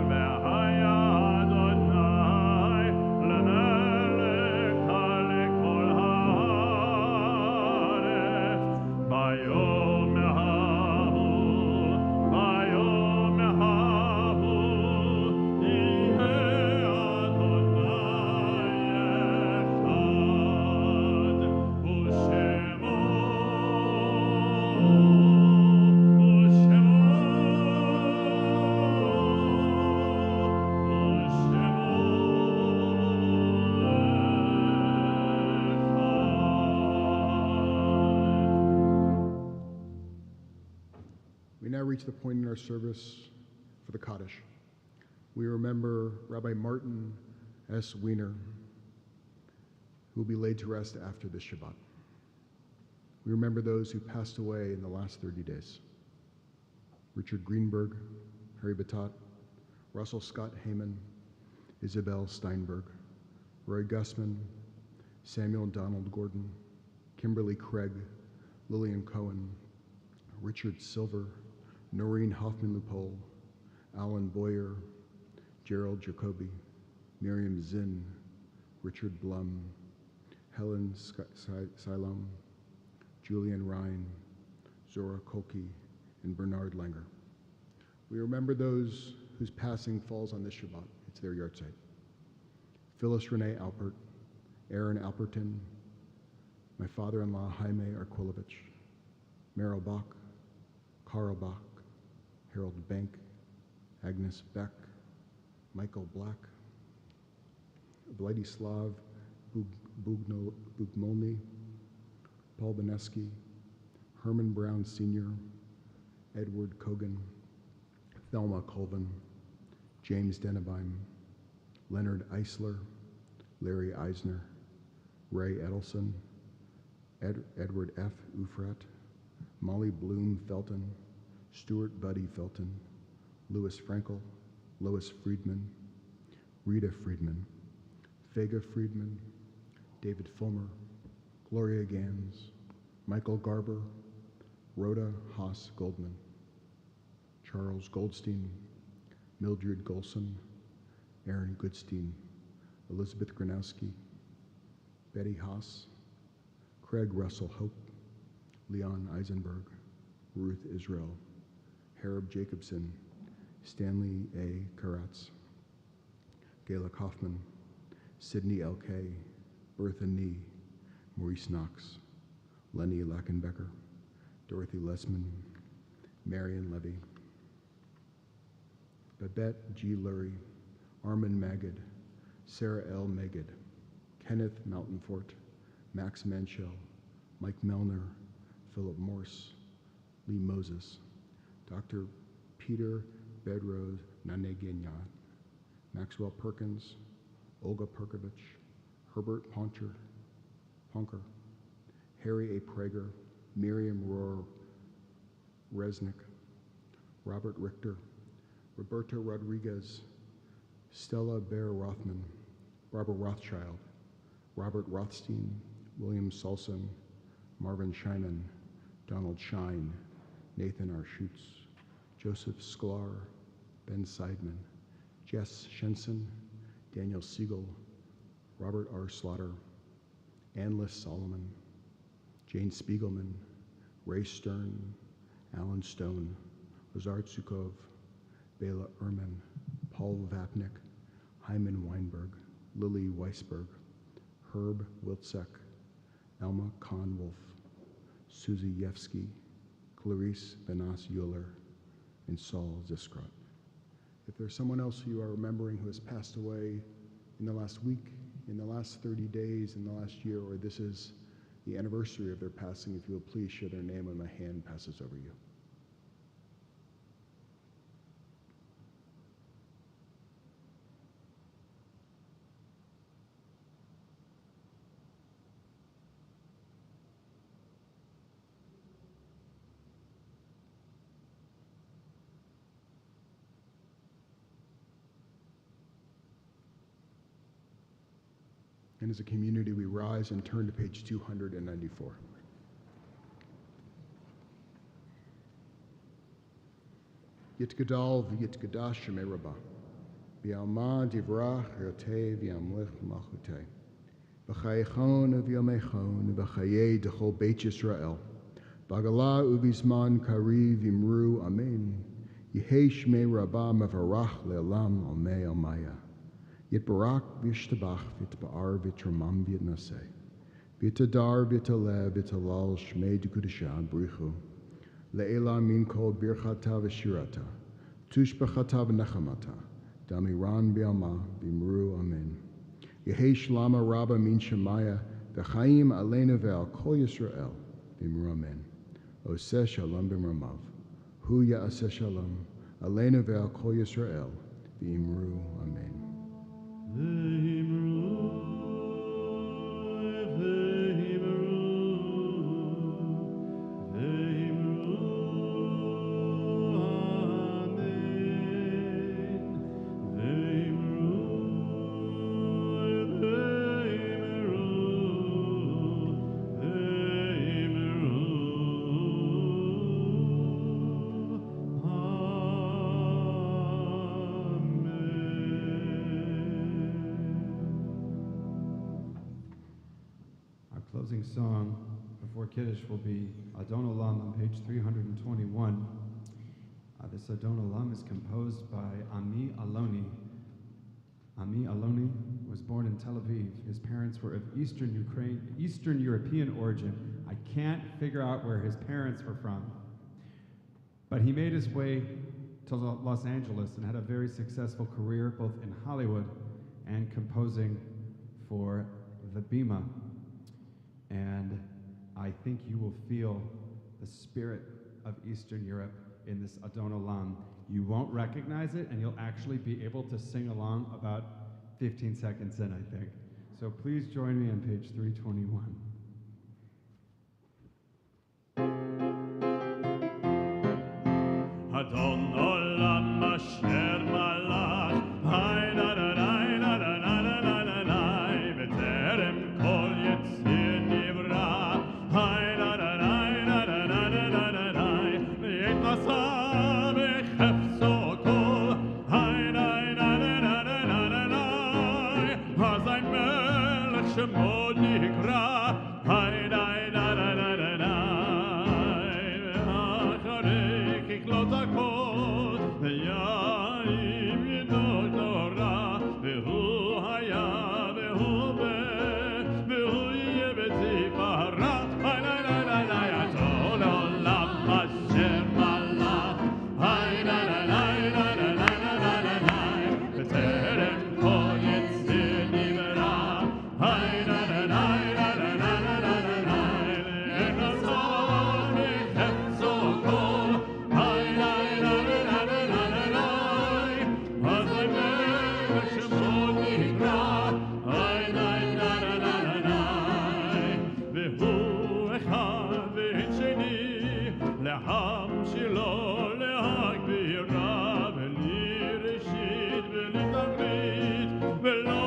והיה אדוני למלך על כל הארץ ביום ההוא ביום ההוא יהיה אדוני אחד ושמו We now reach the point in our service for the Kaddish. We remember Rabbi Martin S. Wiener, who will be laid to rest after this Shabbat. We remember those who passed away in the last 30 days. Richard Greenberg, Harry Batat, Russell Scott Heyman, Isabel Steinberg, Roy Gussman, Samuel Donald Gordon, Kimberly Craig, Lillian Cohen, Richard Silver, Noreen Hoffman-Lupol, Alan Boyer, Gerald Jacoby, Miriam Zinn, Richard Blum, Helen Silom, Julian Ryan, Zora Kolke, and Bernard Langer. We remember those whose passing falls on this Shabbat. It's their yahrzeit. Phyllis Renee Alpert, Aaron Alperton, my father-in-law Jaime Arquilovich, Meryl Bach, Carl Bach, Harold Bank, Agnes Beck, Michael Black, Vladislav Bugmolny, Paul Beneski, Herman Brown Sr., Edward Kogan, Thelma Colvin, James Dennebeim, Leonard Eisler, Larry Eisner, Ray Edelson, Edward F. Ufrat, Molly Bloom Felton, Stuart Buddy Felton, Louis Frankel, Lois Friedman, Rita Friedman, Vega Friedman, David Fulmer, Gloria Gans, Michael Garber, Rhoda Haas Goldman, Charles Goldstein, Mildred Golson, Aaron Goodstein, Elizabeth Granowski, Betty Haas, Craig Russell Hope, Leon Eisenberg, Ruth Israel, Harib Jacobson, Stanley A. Karatz, Gayla Kaufman, Sydney L.K., Bertha Nee, Maurice Knox, Lenny Lackenbecker, Dorothy Lesman, Marion Levy, Babette G. Lurie, Armin Magid, Sarah L. Megid, Kenneth Mountainfort, Max Manchel, Mike Melner, Philip Morse, Lee Moses, Dr. Peter Bedrose Nanegenya, Maxwell Perkins, Olga Perkovich, Herbert Ponker, Harry A. Prager, Miriam Rohr Resnick, Robert Richter, Roberta Rodriguez, Stella Bear Rothman, Barbara Rothschild, Robert Rothstein, William Salson, Marvin Scheiman, Donald Shine, Nathan R. Schutz, Joseph Sklar, Ben Seidman, Jess Shenson, Daniel Siegel, Robert R. Slaughter, Ann Liss Solomon, Jane Spiegelman, Ray Stern, Alan Stone, Lazar Tsukov, Bela Ehrman, Paul Vapnik, Hyman Weinberg, Lily Weisberg, Herb Wilczek, Elma Kahn-Wolf, Susie Yevsky, Clarice Benas Euler, and Saul Ziskrot. If there's someone else who you are remembering who has passed away in the last week, in the last 30 days, in the last year, or this is the anniversary of their passing, if you will please share their name when my hand passes over you. And as a community, we rise and turn to page 294. Yitgadal v'yitgadash shemei Rabbah, v'yalma divrach yotei v'yamlich malchutei, v'chayechon v'yomechon v'chayei d'chol Beit Yisrael, v'agalah uvizman kari v'imru amen, yehei shemei Rabbah mevarach le'olam omei omaya. Yitbarak v'yishtabach v'yitba'ar v'yitramam v'yitnaseh, v'yitadar v'yitalev v'yitalal shmei d'kudashah brichu, le'ela min kol birchata v'shirata, tushbachata v'nechamata, damiran b'yalma v'imru amen. Yehei shlama rabba min shemaya v'chaim aleinu ve'al kol Yisrael v'imru amen. Oseh shalom b'mramav, hu ya'aseh shalom aleinu ve'al kol Yisrael v'imru amen. Closing song before Kiddush will be Adon Olam on page 321. This Adon Olam is composed by Ami Aloni. Ami Aloni was born in Tel Aviv. His parents were of Eastern European origin. I can't figure out where his parents were from. But he made his way to Los Angeles and had a very successful career both in Hollywood and composing for the Bima. And I think you will feel the spirit of Eastern Europe in this Adon Olam. You won't recognize it, and you'll actually be able to sing along about 15 seconds in, I think. So please join me on page 321. Adon Olam asher malach, hay na na na na na na na na na, b'terem kol yitzir nivra, hay na na na na na na na na na, v'yitnasa b'chefzo kol, hay na na na na na na na, hazay melech shemo nikra, hay na na na na na na, v'acharei kiklot hakol, v'yaim yidot Torah, v'hu haya v'hu be, v'hu yeh b'tzipara, hay na na na na, Adon Olam asher malach, hay na na na na na na na na na, b'terem kol yitzir nivra, hay na na na na na na na na na, v'yitnasa b'chefzo kol, hay na na na na na na na, hazay melech shemo nikra, hay na na na na na na, v'hu echad v'hin sheni, לעם שלו להגבירה, בלי ראשית בלי תכלית, ולא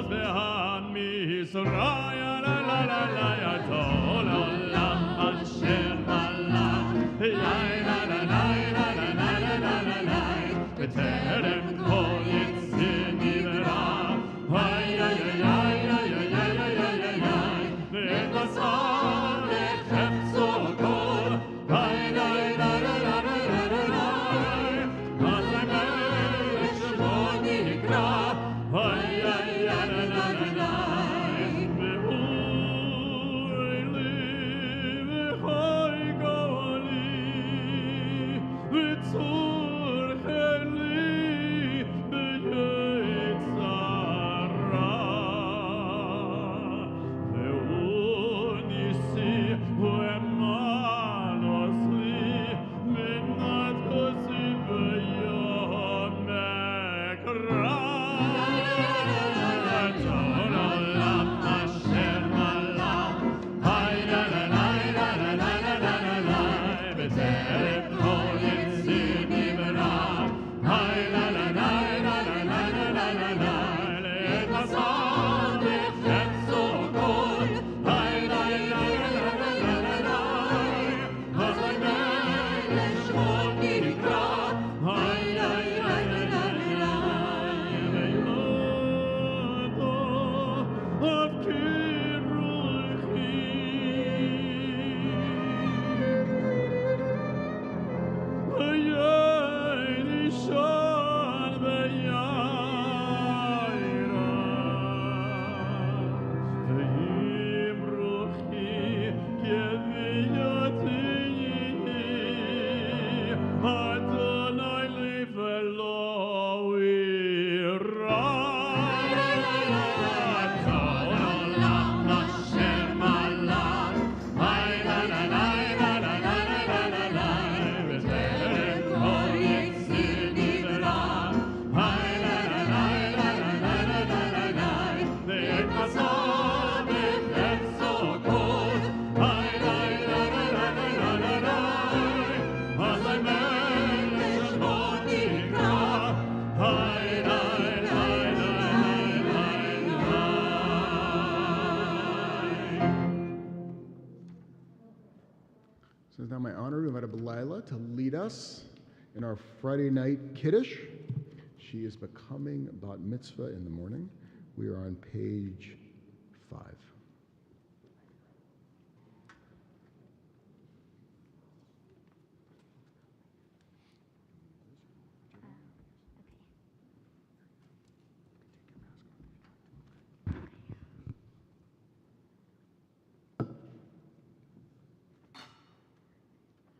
זהה מישראל, לה לה לה לה, Adon Olam asher malach, לה לה לה לה לה לה לה לה לה לה, בטרם כל יציר נברא, היי היי היי היי היי היי היי, ונעשה לחפצו כל, היי לה לה לה לה לה לה לה, אז המלך שמו נקרא, היי So it's now my honor to invite Lila to lead us in our Friday night Kiddush. She is becoming bat mitzvah in the morning. We are on page 5.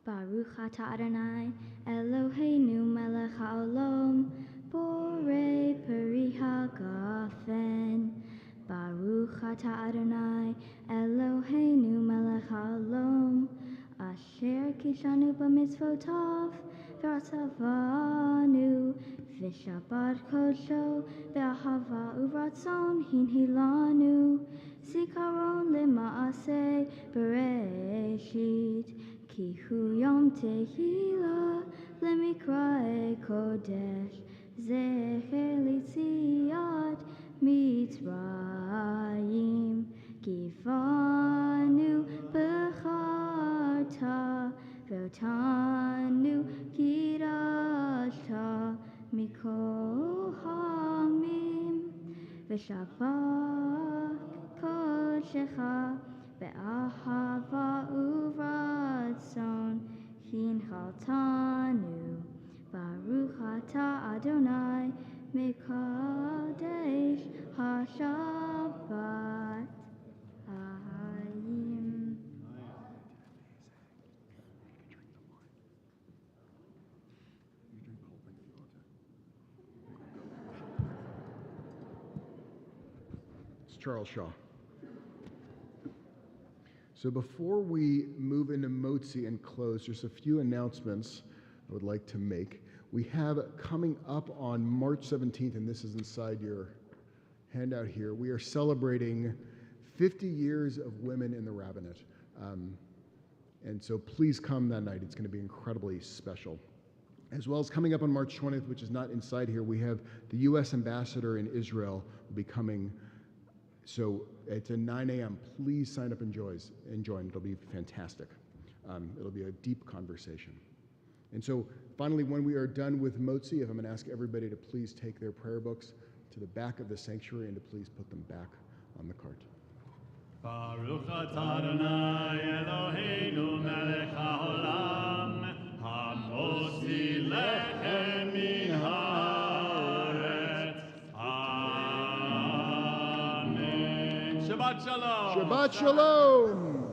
Baruch atah Adonai, Eloheinu melech haolam, borei peri hagafen. Baruch atah Adonai, Eloheinu melech haolam, asher kishanu b'mitzvotav, v'atzavanu, v'shabbat kodsho, v'ahava uvratzon hinhilanu, zikaron lema'aseh bereshit. Ki hu yom tehila lemikra kodesh zecher litziat mitzrayim givanu becharta ve'otanu kidashta mikol hamim v'shabbat kodeshecha ve'ahava uvratzon hinchaltanu Baruch atah Adonai mekadesh hashabbat hayim. It's Charles Shaw. So before we move into Motzi and close, just a few announcements I would like to make. We have coming up on March 17th, and this is inside your handout here, we are celebrating 50 years of women in the rabbinate. And so please come that night. It's going to be incredibly special. As well as coming up on March 20th, which is not inside here, we have the U.S. ambassador in Israel will be coming. So it's at 9 a.m. Please sign up and join. It'll be fantastic. It'll be a deep conversation. And so finally, when we are done with Motzi, if I'm going to ask everybody to please take their prayer books to the back of the sanctuary and to please put them back on the cart. Baruch atah Adonai Eloheinu melech haolam, hamotzi lechem min haaretz. Amen. Shabbat shalom. Shabbat shalom.